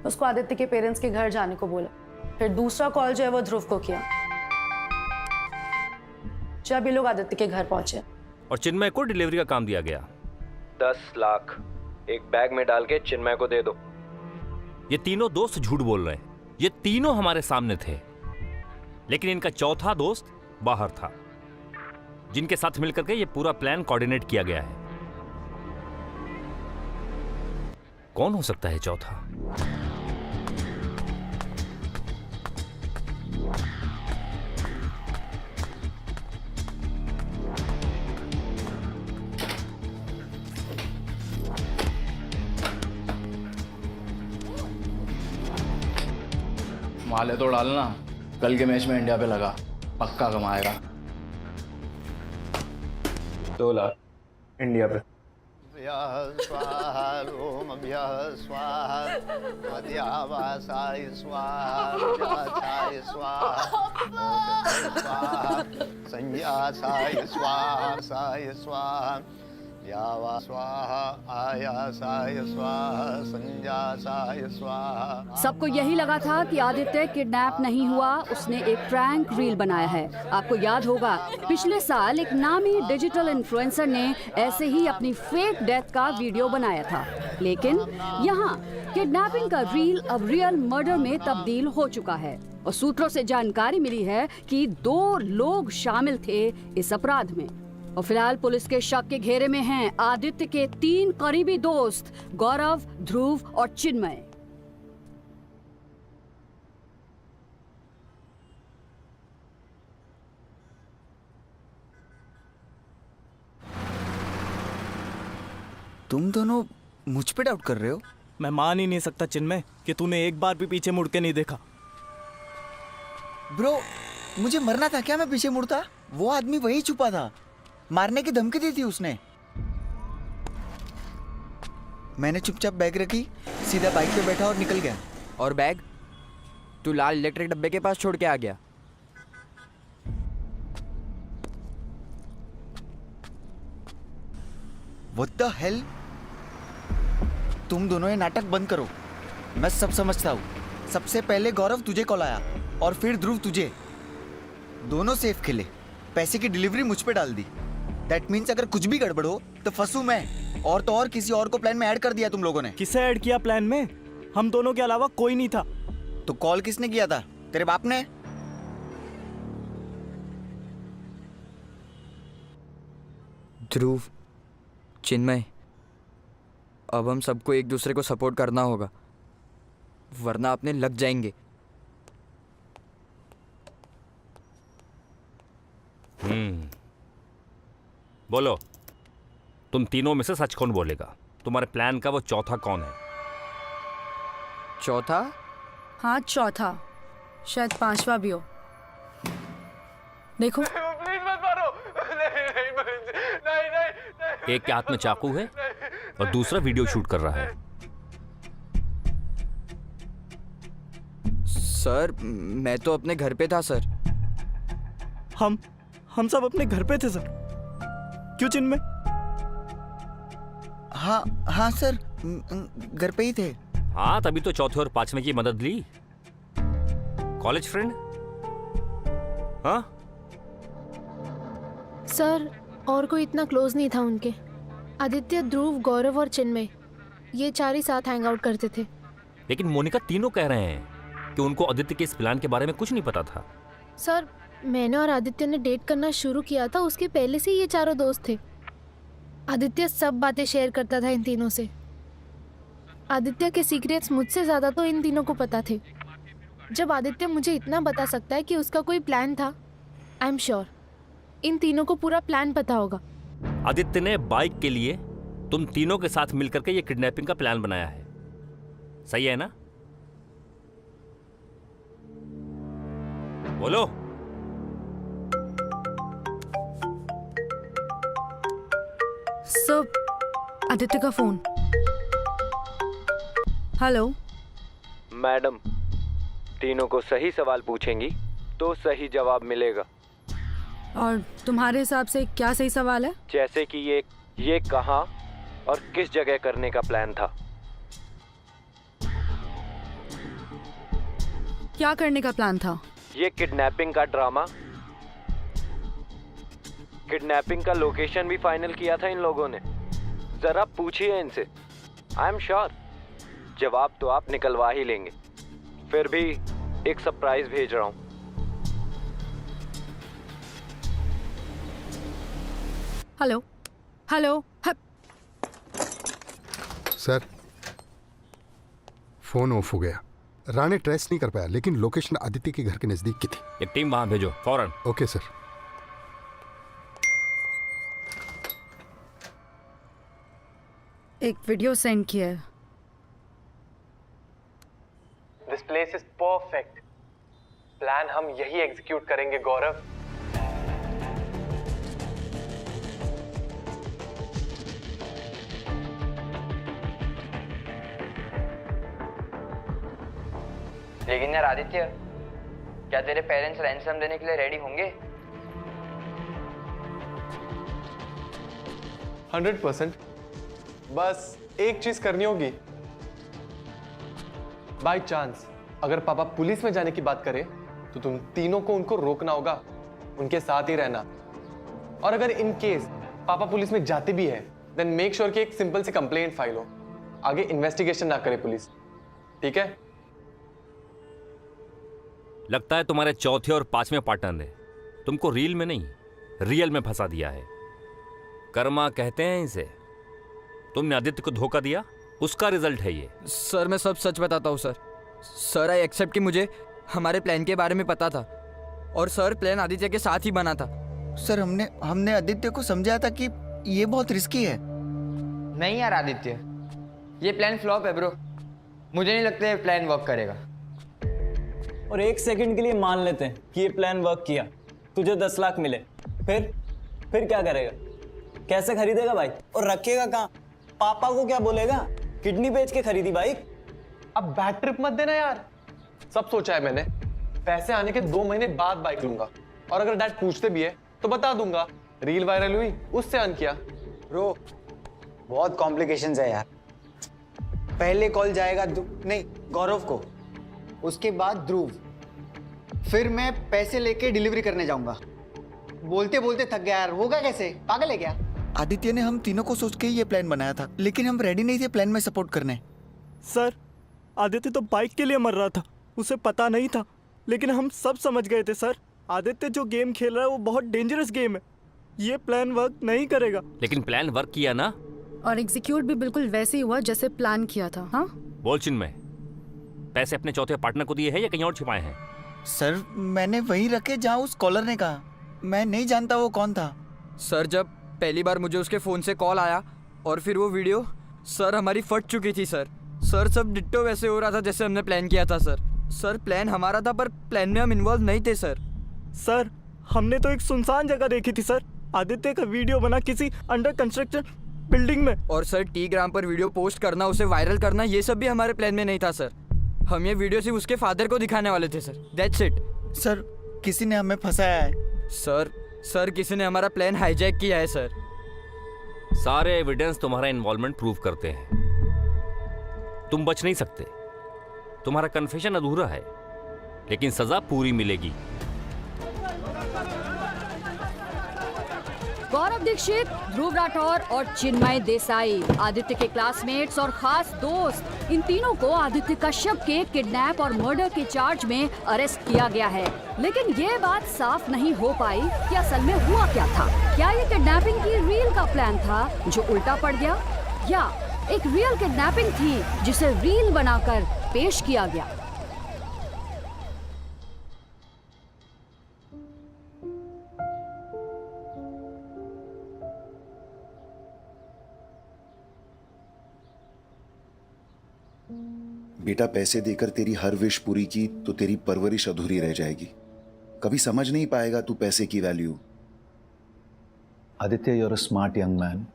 उसको आदित्य के पेरेंट्स के घर जाने को बोला। फिर दूसरा कॉल जो है वो ध्रुव को किया जब ये लोग आदित्य के घर पहुंचे। और चिन्मय को डिलीवरी का काम दिया गया। 10 लाख एक बैग में डाल के चिन्मय को दे दो। ये तीनों दोस्त झूठ बोल रहे हैं। ये तीनों हमारे सामने थे, लेकिन इनका चौथा दोस्त बाहर था, जिनके साथ मिलकर के ये पूरा प्लान कोऑर्डिनेट किया गया है। कौन हो सकता है चौथा? माले तो डालना, कल के मैच में इंडिया पे लगा, पक्का कमाएगा। 2 लाख इंडिया पे। स्वाहा ओम स्वाहा मध्यावासाय स्वाहा स्वाहा संन्यासाय स्वाहा यावा स्वाहा आयासाय स्वाहा संन्यासाय स्वाहा। सबको यही लगा था कि आदित्य किडनैप नहीं हुआ, उसने एक प्रैंक रील बनाया है। आपको याद होगा पिछले साल एक नामी डिजिटल इन्फ्लुएंसर ने ऐसे ही अपनी फेक डेथ का वीडियो बनाया था, लेकिन यहाँ किडनैपिंग का रील अब रियल मर्डर में तब्दील हो चुका है। और सूत्रों से जानकारी मिली है कि 2 लोग शामिल थे इस अपराध में। और फिलहाल पुलिस के शक के घेरे में हैं आदित्य के 3 करीबी दोस्त गौरव, ध्रुव और चिन्मय। तुम दोनों मुझ पे डाउट कर रहे हो? मैं मान ही नहीं सकता चिन्मय कि तूने एक बार भी पीछे मुड़ के नहीं देखा। ब्रो, मुझे मरना था क्या? मैं पीछे मुड़ता? वो आदमी वही छुपा था, मारने की धमकी दी थी उसने। मैंने चुपचाप बैग रखी, सीधा बाइक पे बैठा और निकल गया। और बैग तू लाल इलेक्ट्रिक डब्बे के पास छोड़ के आ गया। What the hell? तुम दोनों ये नाटक बंद करो। मैं सब समझता हूँ। सबसे पहले गौरव तुझे कॉल आया और फिर ध्रुव तुझे। दोनों सेफ खेले, पैसे की डिलीवरी मुझ पे डाल दी। दैट मीन्स अगर कुछ भी गड़बड़ हो तो फंसू मैं। और तो और किसी और को प्लान में ऐड कर दिया तुम लोगों ने। किसे ऐड किया प्लान में? हम दोनों के अलावा कोई नहीं था। तो कॉल किसने किया था? तेरे बाप ने? ध्रुव, चिन्मय, अब हम सबको एक दूसरे को सपोर्ट करना होगा, वरना अपने लग जाएंगे। बोलो, तुम तीनों में से सच कौन बोलेगा? तुम्हारे प्लान का वो चौथा कौन है? चौथा? हाँ चौथा, शायद 5वां भी हो। देखो प्लीज मत मारो। नहीं। एक के हाथ में चाकू है और दूसरा वीडियो शूट कर रहा है। सर, मैं तो अपने घर पे था सर। हम सब अपने घर पे थे सर। क्यों चिन्मय? हाँ सर, घर पे ही थे। हाँ, तभी तो चौथे और 5वें की मदद ली। College friend? हाँ? सर और कोई इतना क्लोज नहीं था उनके। आदित्य, ध्रुव, गौरव और चिन्मय, ये 4 ही साथ हैंग आउट करते थे। लेकिन मोनिका तीनों कह रहे हैं कि उनको आदित्य के इस प्लान के बारे में कुछ नहीं पता था। सर मैंने और आदित्य ने डेट करना शुरू किया था, उसके पहले से ये चारों दोस्त थे। आदित्य सब बातें शेयर करता था इन तीनों से। आदित्य के सीक्रेट्स मुझसे ज़्यादा तो इन तीनों को पता थे। जब आदित्य मुझे इतना बता सकता है कि उसका कोई प्लान था, आई एम श्योर इन तीनों को पूरा प्लान पता होगा। आदित्य ने बाइक के लिए तुम तीनों के साथ मिलकर के ये किडनैपिंग का प्लान बनाया है, सही है ना? बोलो। सर, आदित्य का फोन। हेलो मैडम, तीनों को सही सवाल पूछेंगी तो सही जवाब मिलेगा। और तुम्हारे हिसाब से क्या सही सवाल है? जैसे कि ये कहाँ और किस जगह करने का प्लान था? क्या करने का प्लान था? ये किडनैपिंग का ड्रामा। किडनैपिंग का लोकेशन भी फाइनल किया था इन लोगों ने। जरा पूछिए इनसे, आई एम श्योर जवाब तो आप निकलवा ही लेंगे। फिर भी एक सरप्राइज भेज रहा हूँ। Hello hello. Sir phone of हो गया। राणे ट्रेस नहीं कर पाया, लेकिन लोकेशन आदित्य के घर के नजदीक की थी। एक टीम वहां भेजो फौरन। Okay sir. एक वीडियो सेंड किया है। This place is perfect. Plan हम यही एग्जीक्यूट करेंगे गौरव। लेकिन यार आदित्य, क्या तेरे पेरेंट्स रैंसम देने के लिए रेडी होंगे? 100%। बस एक चीज करनी होगी। बाय चांस अगर पापा पुलिस में जाने की बात करें तो तुम तीनों को उनको रोकना होगा, उनके साथ ही रहना। और अगर इन केस पापा पुलिस में जाते भी है, देन मेक श्योर कि एक सिंपल सी कंप्लेंट फाइल हो, आगे इन्वेस्टिगेशन ना करे पुलिस। ठीक है? लगता है तुम्हारे चौथे और पांचवें पार्टनर ने तुमको रील में नहीं रियल में फंसा दिया है। कर्मा कहते हैं इसे। तुमने आदित्य को धोखा दिया, उसका रिजल्ट है ये। सर मैं सब सच बताता हूँ सर। सर आई एक्सेप्ट कि मुझे हमारे प्लान के बारे में पता था, और सर प्लान आदित्य के साथ ही बना था। सर हमने आदित्य को समझाया था कि ये बहुत रिस्की है। नहीं यार आदित्य, ये प्लान फ्लॉप है ब्रो। मुझे नहीं लगता ये प्लान वर्क करेगा। और एक सेकंड के लिए मान लेते हैं कि ये प्लान वर्क किया, तुझे 10 लाख मिले, फिर क्या करेगा? कैसे खरीदेगा बाइक? और रखेगा कहाँ? पापा को क्या बोलेगा? किडनी बेच के खरीदी बाइक। अब बैड ट्रिप मत देना यार। सब सोचा है मैंने। पैसे आने के 2 महीने बाद बाइक लूंगा, और अगर डैड पूछते भी है तो बता दूंगा रील वायरल हुई, उससे अर्न किया। ब्रो बहुत कॉम्प्लिकेशंस है यार। पहले कॉल जाएगा नहीं गौरव को, उसके बाद ध्रुव, फिर मैं पैसे लेके डिलीवरी करने जाऊंगा। बोलते बोलते थक गया यार। होगा कैसे? पागल है क्या? आदित्य ने हम तीनों को सोच के ही ये प्लान बनाया था, लेकिन हम रेडी नहीं थे प्लान में सपोर्ट करने। सर आदित्य तो बाइक के लिए मर रहा था, उसे पता नहीं था, लेकिन हम सब समझ गए थे सर। आदित्य जो गेम खेल रहा है वो बहुत डेंजरस गेम है, ये प्लान वर्क नहीं करेगा। लेकिन प्लान वर्क किया ना, और एग्जीक्यूट भी बिल्कुल वैसे ही हुआ जैसे प्लान किया था। हाँ बोल चिन्मय, पैसे अपने चौथे पार्टनर को दिए हैं या कहीं और छिपाए हैं? सर मैंने वहीं रखे जहाँ उस कॉलर ने कहा। मैं नहीं जानता वो कौन था। सर जब पहली बार मुझे उसके फ़ोन से कॉल आया और फिर वो वीडियो, सर हमारी फट चुकी थी सर। सब डिट्टो वैसे हो रहा था जैसे हमने प्लान किया था सर। प्लान हमारा था पर प्लान में हम इन्वॉल्व नहीं थे सर। हमने तो एक सुनसान जगह देखी थी सर, आदित्य का वीडियो बना किसी अंडर कंस्ट्रक्शन बिल्डिंग में। और सर टीग्राम पर वीडियो पोस्ट करना, उसे वायरल करना, ये सब भी हमारे प्लान में नहीं था सर। हम ये वीडियो सिर्फ उसके फादर को दिखाने वाले थे सर। That's it. सर किसी ने हमें फंसाया है। सर किसी ने हमारा प्लान हाईजैक किया है सर। सारे एविडेंस तुम्हारा इन्वॉल्वमेंट प्रूव करते हैं। तुम बच नहीं सकते, तुम्हारा कन्फेशन अधूरा है। लेकिन सजा पूरी मिलेगी। गौरव दीक्षित, ध्रुव राठौर और चिन्मय देसाई, आदित्य के क्लासमेट्स और खास दोस्त, इन तीनों को आदित्य कश्यप के किडनैप और मर्डर के चार्ज में अरेस्ट किया गया है। लेकिन ये बात साफ नहीं हो पाई कि असल में हुआ क्या था। क्या ये किडनैपिंग की रील का प्लान था जो उल्टा पड़ गया, या एक रियल किडनैपिंग थी जिसे रील बनाकर पेश किया गया। बेटा, पैसे देकर तेरी हर विश पूरी की तो तेरी परवरिश अधूरी रह जाएगी। कभी समझ नहीं पाएगा तू पैसे की value. Aditya, you're a smart young man.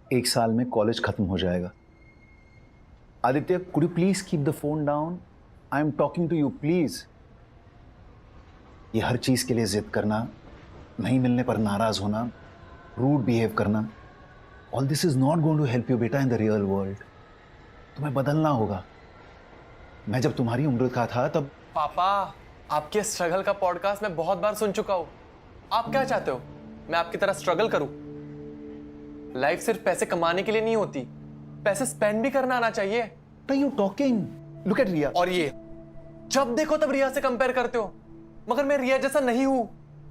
1 साल में कॉलेज खत्म हो जाएगा। Aditya, could you please keep the phone down? I am talking to you, please. ये हर चीज के लिए जिद करना, नहीं मिलने पर नाराज होना, रूड बिहेव करना, all this is not going to help you बेटा इन द रियल वर्ल्ड। तुम्हें बदलना होगा। मैं जब तुम्हारी उम्र का था तब। पापा, आपके स्ट्रगल का पॉडकास्ट मैं बहुत बार सुन चुका हूं। आप क्या चाहते हो, मैं आपकी तरह स्ट्रगल करूं? लाइफ सिर्फ पैसे कमाने के लिए नहीं होती, पैसे स्पेंड भी करना आना चाहिए। यू टॉकिंग, लुक एट रिया। और ये जब देखो तब रिया से कंपेयर करते हो, मगर मैं रिया जैसा नहीं हूं,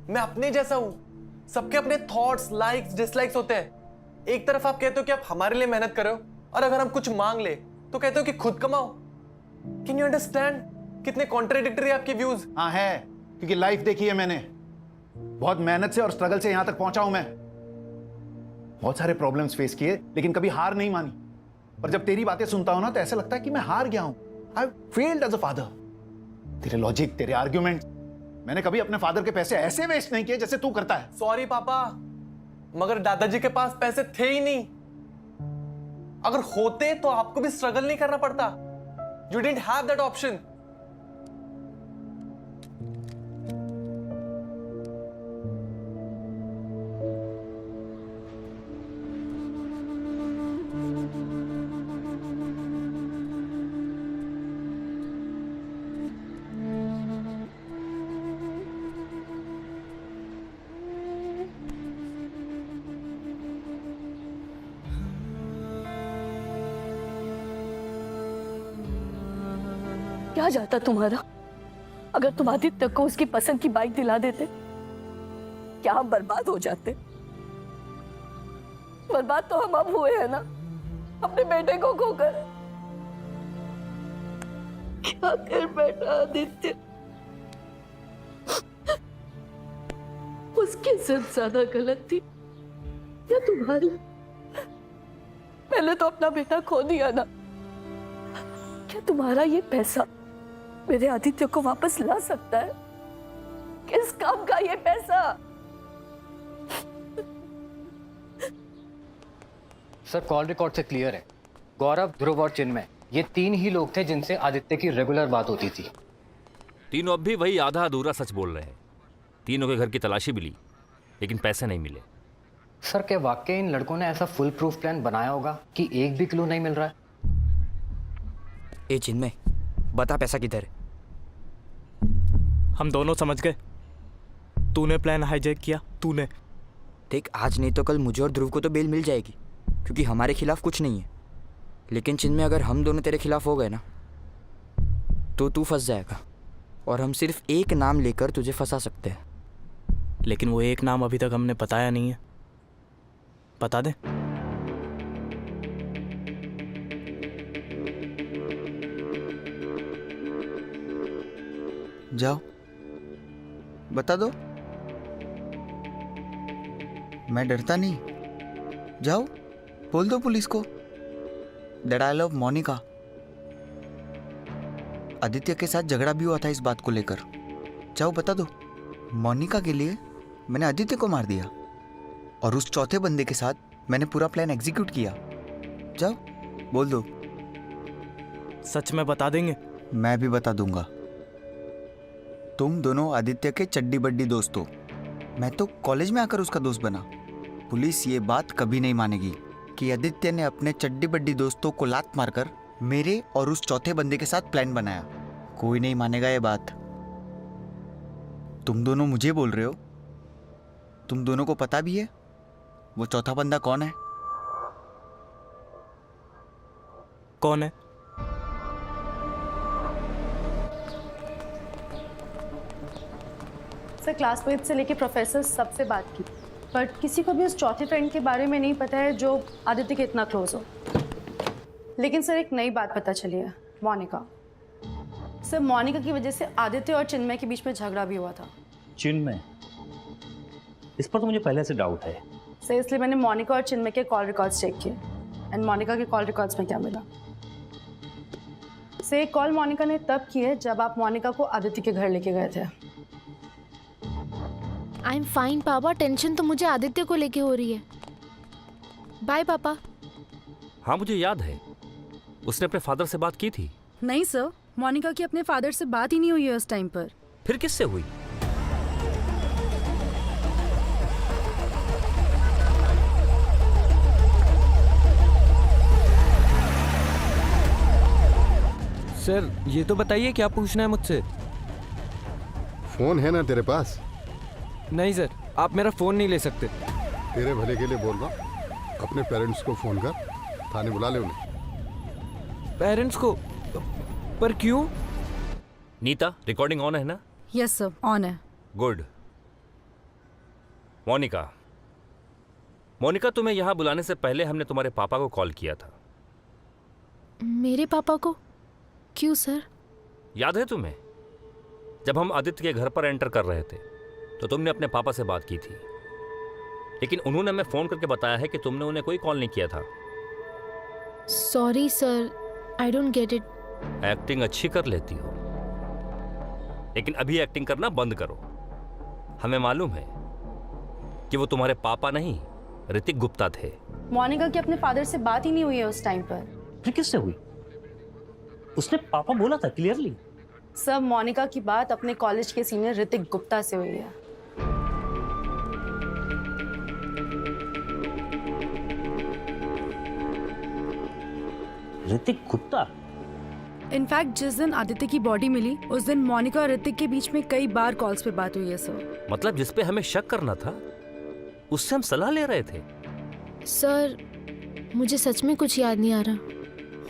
मैं अपने जैसा हूं। सबके अपने थॉट्स, लाइक्स, डिसलाइक्स होते हैं। एक तरफ आप कहते हो कि आप हमारे लिए मेहनत करो, और अगर हम कुछ मांग ले तो कहते हो कि खुद कमाओ। कैन यू अंडरस्टैंड कितने कॉन्ट्राडिक्टरी आपके व्यूज? हाँ है, क्योंकि लाइफ देखी है मैंने। बहुत मेहनत से और स्ट्रगल से यहां तक पहुंचा हूं मैं। बहुत सारे प्रॉब्लम्स फेस किए, लेकिन कभी हार नहीं मानी। पर जब तेरी बातें सुनता हूं ना तो ऐसा लगता है कि मैं हार गया हूं। I failed as a father. तेरे लॉजिक, तेरे आर्ग्यूमेंट, मैंने कभी अपने फादर के पैसे ऐसे वेस्ट नहीं किए जैसे तू करता है। सॉरी पापा, मगर दादाजी के पास पैसे थे ही नहीं। अगर होते तो आपको भी स्ट्रगल नहीं करना पड़ता। You didn't have that option. क्या जाता तुम्हारा अगर तुम आदित्य को उसकी पसंद की बाइक दिला देते? क्या हम बर्बाद हो जाते? बर्बाद तो हम अब हुए हैं ना, अपने बेटे को खोकर। क्या कर बैठा आदित्य? उसकी जिद ज्यादा गलत थी या तुम्हारी? मैंने तो अपना बेटा खो दिया ना। क्या तुम्हारा ये पैसा मेरे आदित्य को वापस ला सकता है? किस काम का ये पैसा? सर, कॉल रिकॉर्ड से क्लियर है, गौरव, ध्रुव और चिन्मय, ये 3 ही लोग थे जिनसे आदित्य की रेगुलर बात होती थी। तीनों अब भी वही आधा अधूरा सच बोल रहे हैं। तीनों के घर की तलाशी मिली, लेकिन पैसे नहीं मिले। सर, क्या वाकई इन लड़कों ने ऐसा फुल प्रूफ प्लान बनाया होगा कि एक भी क्लू नहीं मिल रहा है? ए चिन्मय, बता पैसा किधर है? हम दोनों समझ गए, तूने प्लान हाईजैक किया, तूने। देख, आज नहीं तो कल मुझे और ध्रुव को तो बेल मिल जाएगी, क्योंकि हमारे खिलाफ कुछ नहीं है। लेकिन चिन्मय, अगर हम दोनों तेरे खिलाफ हो गए ना तो तू फंस जाएगा, और हम सिर्फ एक नाम लेकर तुझे फंसा सकते हैं। लेकिन वो एक नाम अभी तक हमने बताया नहीं है, बता दे। जाओ, बता दो। मैं डरता नहीं। जाओ, बोल दो पुलिस को that I love Monika. Aditya के साथ झगड़ा भी हुआ था इस बात को लेकर। जाओ, बता दो। मोनिका के लिए मैंने आदित्य को मार दिया, और उस चौथे बंदे के साथ मैंने पूरा प्लान एग्जीक्यूट किया। जाओ, बोल दो। सच में बता देंगे? मैं भी बता दूंगा। तुम दोनों आदित्य के चड्डी बड्डी दोस्त हो। मैं तो कॉलेज में आकर उसका दोस्त बना। पुलिस ये बात कभी नहीं मानेगी कि आदित्य ने अपने चड्डी बड्डी दोस्तों को लात मारकर मेरे और उस चौथे बंदे के साथ प्लान बनाया। कोई नहीं मानेगा ये बात। तुम दोनों मुझे बोल रहे हो? तुम दोनों को पता भी है वो चौथा बंदा कौन है? कौन है? सर क्लासमेट से लेके प्रोफेसर सबसे बात की, बट किसी को भी उस चौथे फ्रेंड के बारे में नहीं पता है जो आदित्य के इतना क्लोज हो। लेकिन सर एक नई बात पता चली है, मोनिका। सर मोनिका की वजह से आदित्य और चिन्मय के बीच में झगड़ा भी हुआ था। चिन्मय? इस पर तो मुझे पहले से डाउट है। सर इसलिए मैंने मोनिका और चिन्मय के कॉल रिकॉर्ड्स चेक किए एंड मोनिका के कॉल रिकॉर्ड्स में क्या मिला। सर एक कॉल मोनिका ने तब की है जब आप मोनिका को आदित्य के घर लेके गए थे। आई एम फाइन पापा, टेंशन तो मुझे आदित्य को लेके हो रही है। बाय पापा। हाँ मुझे याद है, उसने अपने फादर से बात की थी। नहीं सर, मोनिका की अपने फादर से बात ही नहीं हुई है उस टाइम पर। फिर किससे हुई? सर ये तो बताइए क्या पूछना है मुझसे? फोन है ना तेरे पास? नहीं सर, आप मेरा फोन नहीं ले सकते। तेरे भले के लिए बोल रहा हूँ, अपने पेरेंट्स को फोन कर, थाने बुला ले उन्हें। पेरेंट्स को? पर क्यों? नीता, रिकॉर्डिंग ऑन है ना? यस सर, ऑन है। गुड। मोनिका, मोनिका तुम्हें यहाँ बुलाने से पहले हमने तुम्हारे पापा को कॉल किया था। मेरे पापा को? क्यों सर? याद है तुम्हें? जब हम आदित्य के घर पर एंटर कर रहे थे तो तुमने अपने पापा से बात की थी, लेकिन उन्होंने हमें फोन करके बताया है कि तुमने उन्हें कोई कॉल नहीं किया था। Sorry sir, I don't get it. Acting अच्छी कर लेती हो, लेकिन अभी एक्टिंग करना बंद करो। हमें मालूम है कि वो तुम्हारे पापा नहीं, ऋतिक गुप्ता थे। मोनिका की अपने फादर से बात ही नहीं हुई है उस टाइम पर। फिर किससे हुई? उसने पापा बोला था क्लियरली। सर मोनिका की बात अपने कॉलेज के सीनियर ऋतिक गुप्ता से हुई है। ऋतिक गुप्ता? इनफैक्ट जिस दिन आदित्य की बॉडी मिली उस दिन मोनिका और ऋतिक के बीच में कई बार कॉल्स पे बात हुई है सर। मतलब जिस पे हमें शक करना था उससे हम सलाह ले रहे थे। सर मुझे सच में कुछ याद नहीं आ रहा।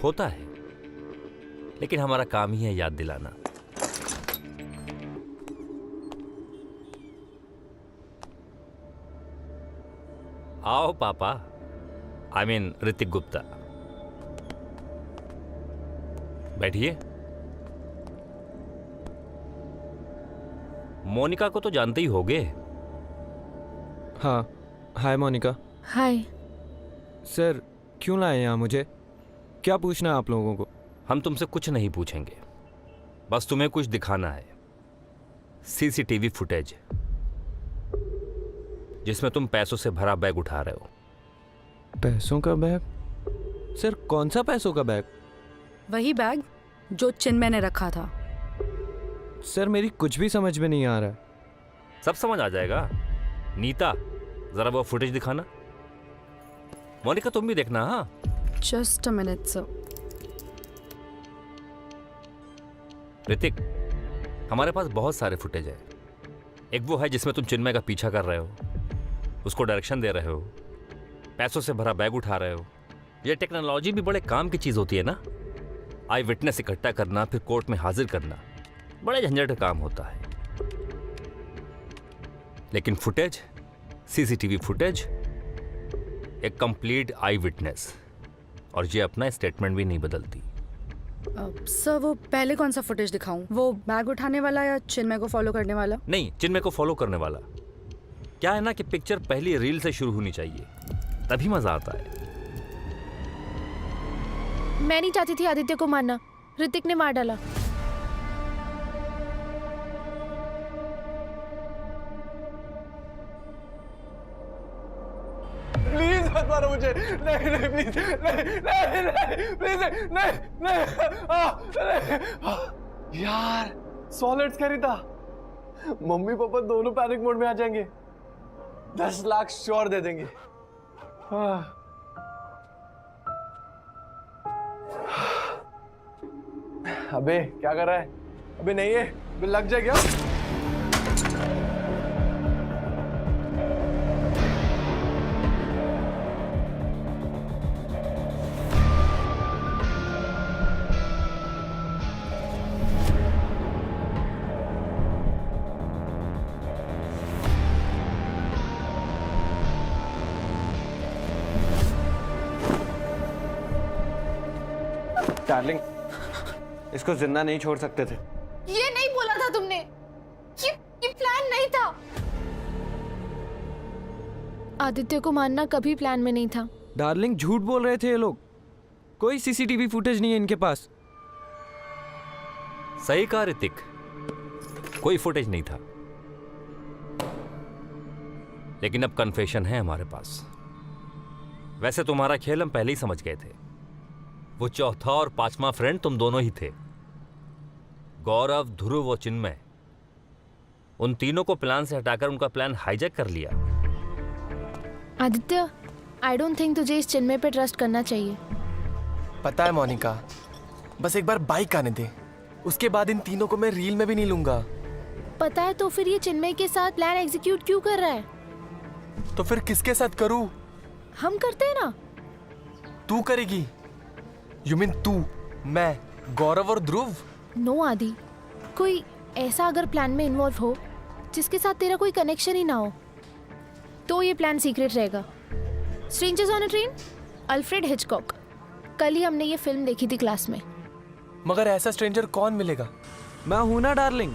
होता है, लेकिन हमारा काम ही है याद दिलाना। आओ पापा, आई मीन ऋतिक गुप्ता, बैठिए। मोनिका को तो जानते ही होगे। हाँ, हाय मोनिका। हाय। सर क्यों लाए यहाँ मुझे? क्या पूछना है आप लोगों को? हम तुमसे कुछ नहीं पूछेंगे, बस तुम्हें कुछ दिखाना है। सीसीटीवी फुटेज जिसमें तुम पैसों से भरा बैग उठा रहे हो। पैसों का बैग? सर कौन सा पैसों का बैग? वही बैग जो चिन्मय ने रखा था। सर मेरी कुछ भी समझ में नहीं आ रहा है। सब समझ आ जाएगा। नीता, जरा वो फुटेज दिखाना। मोनिका तुम भी देखना। हाँ just a minute sir. Hrithik, हमारे पास बहुत सारे फुटेज है। एक वो है जिसमें तुम चिन्मय का पीछा कर रहे हो, उसको डायरेक्शन दे रहे हो, पैसों से भरा बैग उठा रहे हो। ये टेक्नोलॉजी भी बड़े काम की चीज होती है ना। आई विटनेस इकट्ठा करना, फिर कोर्ट में हाजिर करना, बड़े झंझट का काम होता है। लेकिन फुटेज, सीसीटीवी फुटेज, एक कंप्लीट आई विटनेस, और ये अपना स्टेटमेंट भी नहीं बदलती। सर वो पहले कौन सा फुटेज दिखाऊं? वो बैग उठाने वाला या चिन्मय को फॉलो करने वाला? नहीं, चिन्मय को फॉलो करने वाला। क्या है ना कि पिक्चर पहली रील से शुरू होनी चाहिए, तभी मजा आता है। मैं नहीं चाहती थी आदित्य को मारना, ऋतिक ने मार डाला। प्लीज मत मारो मुझे। नहीं नहीं प्लीज, नहीं नहीं नहीं प्लीज, नहीं नहीं। यार सॉलिड्स कह रही था, मम्मी पापा दोनों पैनिक मोड में आ जाएंगे। 10 लाख श्योर दे देंगे। अबे क्या कर रहा है? अबे नहीं है, अबे लग जाए क्या? डार्लिंग, इसको जिंदा नहीं छोड़ सकते थे। ये नहीं बोला था तुमने। ये प्लान नहीं था। आदित्य को मारना कभी प्लान में नहीं था। डार्लिंग, झूठ बोल रहे थे ये लोग। कोई सीसीटीवी फुटेज नहीं है इनके पास। सही कहा ऋतिक, कोई फुटेज नहीं था, लेकिन अब कन्फेशन है हमारे पास। वैसे तुम्हारा खेल हम पहले ही समझ गए थे। वो चौथा और पांचवा फ्रेंड तुम दोनों ही थे, गौरव, ध्रुव और चिन्मय। उन तीनों को प्लान से हटाकर उनका प्लान हाईजैक कर लिया। आदित्य, आई डोंट थिंक तुझे इस चिन्मय पे ट्रस्ट करना चाहिए। पता है मोनिका, बस एक बार बाइक आने दे, उसके बाद इन तीनों को मैं रील में भी नहीं लूंगा। पता है, तो फिर ये चिन्मय के साथ प्लान एग्जीक्यूट क्यों कर रहा है? तो फिर किसके साथ करूं? हम करते हैं ना। तू करेगी? यू मीन तू, मैं, गौरव और ध्रुव? नो आदि, कोई ऐसा अगर प्लान में इन्वॉल्व हो जिसके साथ तेरा कोई कनेक्शन ही ना हो, तो ये प्लान सीक्रेट रहेगा। Strangers on a train, Alfred Hitchcock. कल ही हमने ये फिल्म देखी थी क्लास में। मगर ऐसा स्ट्रेंजर कौन मिलेगा? मैं हूं ना डार्लिंग।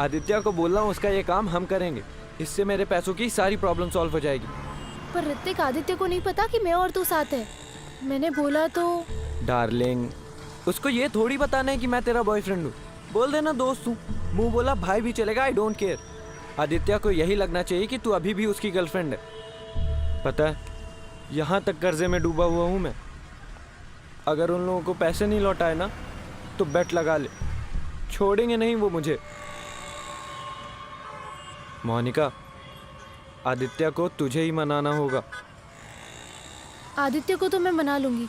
आदित्य को बोल रहा हूं उसका ये काम हम करेंगे। इससे मेरे पैसों की सारी प्रॉब्लम सॉल्व हो जाएगी। पर ऋतिक, आदित्य को नहीं पता कि मैं और तू साथ है। मैंने बोला तो। डार्लिंग, उसको ये थोड़ी बताना है कि मैं तेरा बॉयफ्रेंड हूँ। बोल देना दोस्त हूँ। मुंह बोला भाई भी चलेगा, आई डोंट केयर। आदित्य को यही लगना चाहिए कि तू अभी भी उसकी गर्लफ्रेंड है। पता है, यहाँ तक कर्जे में डूबा हुआ हूँ मैं। अगर उन लोगों को पैसे नहीं लौटाए ना, तो बेट लगा ले, छोड़ेंगे नहीं वो मुझे। मोनिका, आदित्य को तुझे ही मनाना होगा। आदित्य को तो मैं मना लूंगी,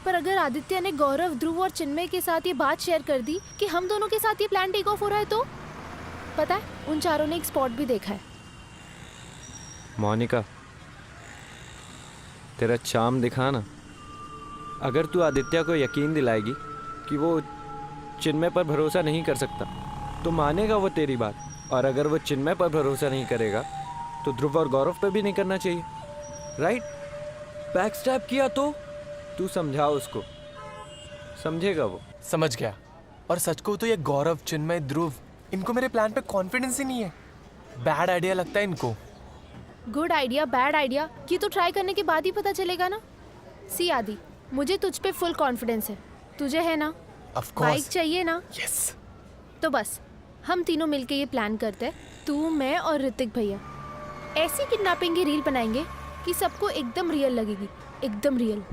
पर अगर आदित्य ने गौरव, ध्रुव और चिन्मय के साथ ये बात शेयर कर दी कि हम दोनों के साथ ये प्लान टेक ऑफ हो रहा है, तो पता है, उन चारों ने एक स्पॉट भी देखा है। मोनिका, तेरा चार्म दिखा ना। अगर तू आदित्य को यकीन दिलाएगी कि वो चिन्मय पर भरोसा नहीं कर सकता, तो मानेगा वो तेरी बात। और अगर वो चिन्मय पर भरोसा नहीं करेगा, तो ध्रुव और गौरव पे भी नहीं करना चाहिए, राइट? बैक स्टैप किया तो तू समझा उसको, समझेगा वो। समझ गया। और सच को तो ये गौरव, चिन्मय, ध्रुव, इनको मेरे प्लान पे कॉन्फिडेंस ही नहीं है। बैड आइडिया लगता है इनको। गुड आइडिया, बैड आइडिया, ये तो ट्राई करने के बाद ही पता चलेगा ना। सी आदि, मुझे तुझ पे फुल कॉन्फिडेंस है। तुझे है ना? Of course. बाइक चाहिए ना? यस। तो बस हम तीनों मिलके ये प्लान करते हैं, तू, मैं और ऋतिक भैया। ऐसी किडनैपिंग की रील बनाएंगे कि सबको एकदम रियल लगेगी, एकदम रियल।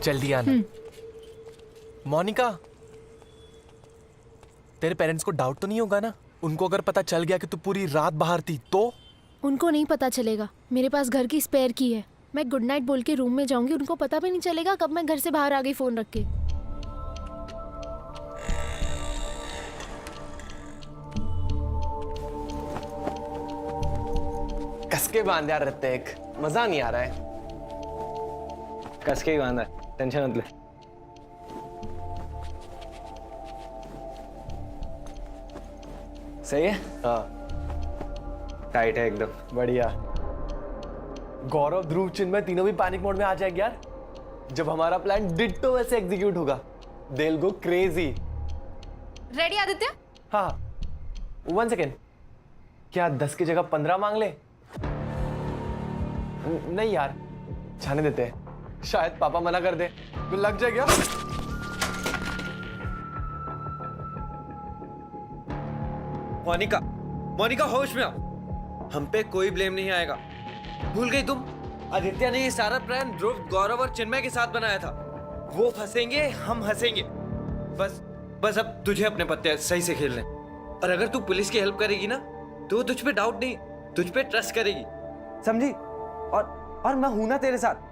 जल्दी आना। मोनिका, तेरे पेरेंट्स को डाउट तो नहीं होगा ना? उनको अगर पता चल गया कि तू पूरी रात बाहर थी तो? उनको नहीं पता चलेगा, मेरे पास घर की स्पेयर की है। मैं गुड नाइट बोल के रूम में जाऊंगी, उनको पता भी नहीं चलेगा कब मैं घर से बाहर आ गई फोन रख के। कस के बांध यार ऋतिक, मजा नहीं आ रहा है। कस के ही बांधा है, टेंशन मत ले। सही है? हाँ, टाइट है एकदम। बढ़िया। गौरव, ध्रुव, चिन्मय तीनों भी पैनिक मोड में आ जाएंगे यार। जब हमारा प्लान डिट्टो वैसे एग्जीक्यूट होगा, they will go crazy. Ready Aditya? हाँ, 1 सेकेंड। क्या 10 की जगह 15 मांग ले? नहीं यार, जाने देते हैं, शायद पापा मना कर दे। तो लग जाएगा। मोनिका, मोनिका होश में आओ। हम पे कोई ब्लेम नहीं आएगा। भूल गई तुम? आदित्य ने ये सारा प्लान ध्रुव, गौरव और चिन्मय के साथ बनाया था। वो फंसेंगे, हम हंसेंगे। बस अब तुझे अपने पत्ते सही से खेलने। और अगर तू पुलिस की हेल्प करेगी ना, तो वो तुझ पे डाउट नहीं, तुझ पे ट्रस्ट करेगी, समझी? और मैं हूं ना तेरे साथ।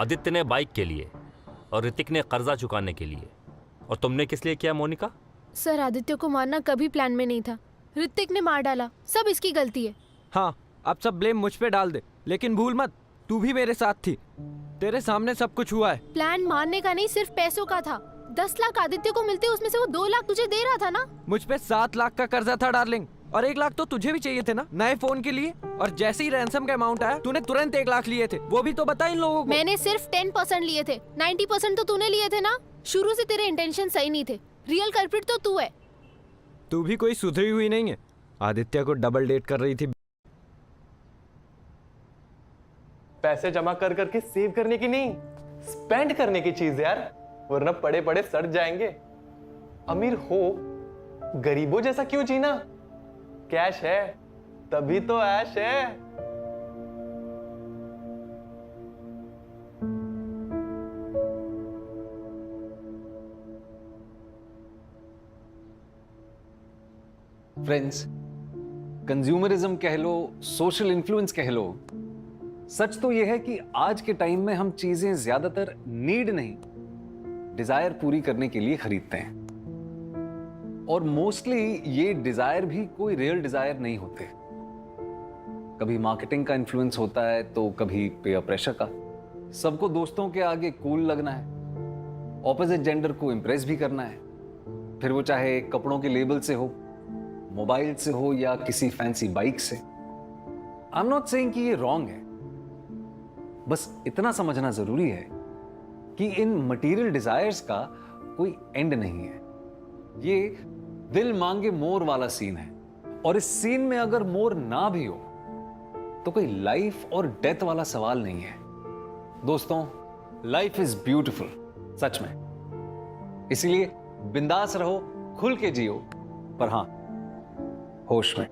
आदित्य ने बाइक के लिए और ऋतिक ने कर्जा चुकाने के लिए। और तुमने किस लिए किया मोनिका? सर आदित्य को मारना कभी प्लान में नहीं था, ऋतिक ने मार डाला, सब इसकी गलती है। हाँ, अब सब ब्लेम मुझ पे डाल दे, लेकिन भूल मत तू भी मेरे साथ थी, तेरे सामने सब कुछ हुआ है। प्लान मारने का नहीं, सिर्फ पैसों का था। 10 लाख आदित्य को मिलते, उसमें से वो 2 लाख तुझे दे रहा था ना। मुझ पे 7 लाख का कर्जा था डार्लिंग, और 1 लाख तो तुझे भी चाहिए थे ना नए फोन के लिए। और जैसे ही रैंसम का अमाउंट आया तूने तुरंत 1 लाख लिए थे, वो भी तो बता इन लोगों को। मैंने सिर्फ 10% लिए थे, 90% तो तूने लिए थे ना। शुरू से तेरे इंटेंशन सही नहीं थे, रियल कल्प्रिट तो तू है। तू भी कोई सुधरी हुई नहीं है, आदित्य को डबल डेट कर रही थी। पैसे जमा कर करके सेव करने की नहीं, स्पेंड करने की चीज यार, वरना पड़े पड़े सड़ जाएंगे। अमीर हो, गरीबों जैसा क्यों जीना? कैश है तभी तो ऐश है। फ्रेंड्स, कंज्यूमरिज्म कह लो, सोशल इन्फ्लुएंस कह लो, सच तो यह है कि आज के टाइम में हम चीजें ज्यादातर नीड नहीं, डिजायर पूरी करने के लिए खरीदते हैं। और मोस्टली ये डिजायर भी कोई रियल डिजायर नहीं होते। कभी मार्केटिंग का इन्फ्लुएंस होता है तो कभी पेयर प्रेशर का। सबको दोस्तों के आगे कूल लगना है, ऑपोजिट जेंडर को इंप्रेस भी करना है, फिर वो चाहे कपड़ों के लेबल से हो, मोबाइल से हो या किसी फैंसी बाइक से। आई एम नॉट सेइंग कि ये रॉन्ग है, बस इतना समझना जरूरी है कि इन मटेरियल डिजायर्स का कोई एंड नहीं है। ये दिल मांगे मोर वाला सीन है, और इस सीन में अगर मोर ना भी हो तो कोई लाइफ और डेथ वाला सवाल नहीं है। दोस्तों, लाइफ इज ब्यूटीफुल, सच में। इसलिए बिंदास रहो, खुल के जियो, पर हां, होश में।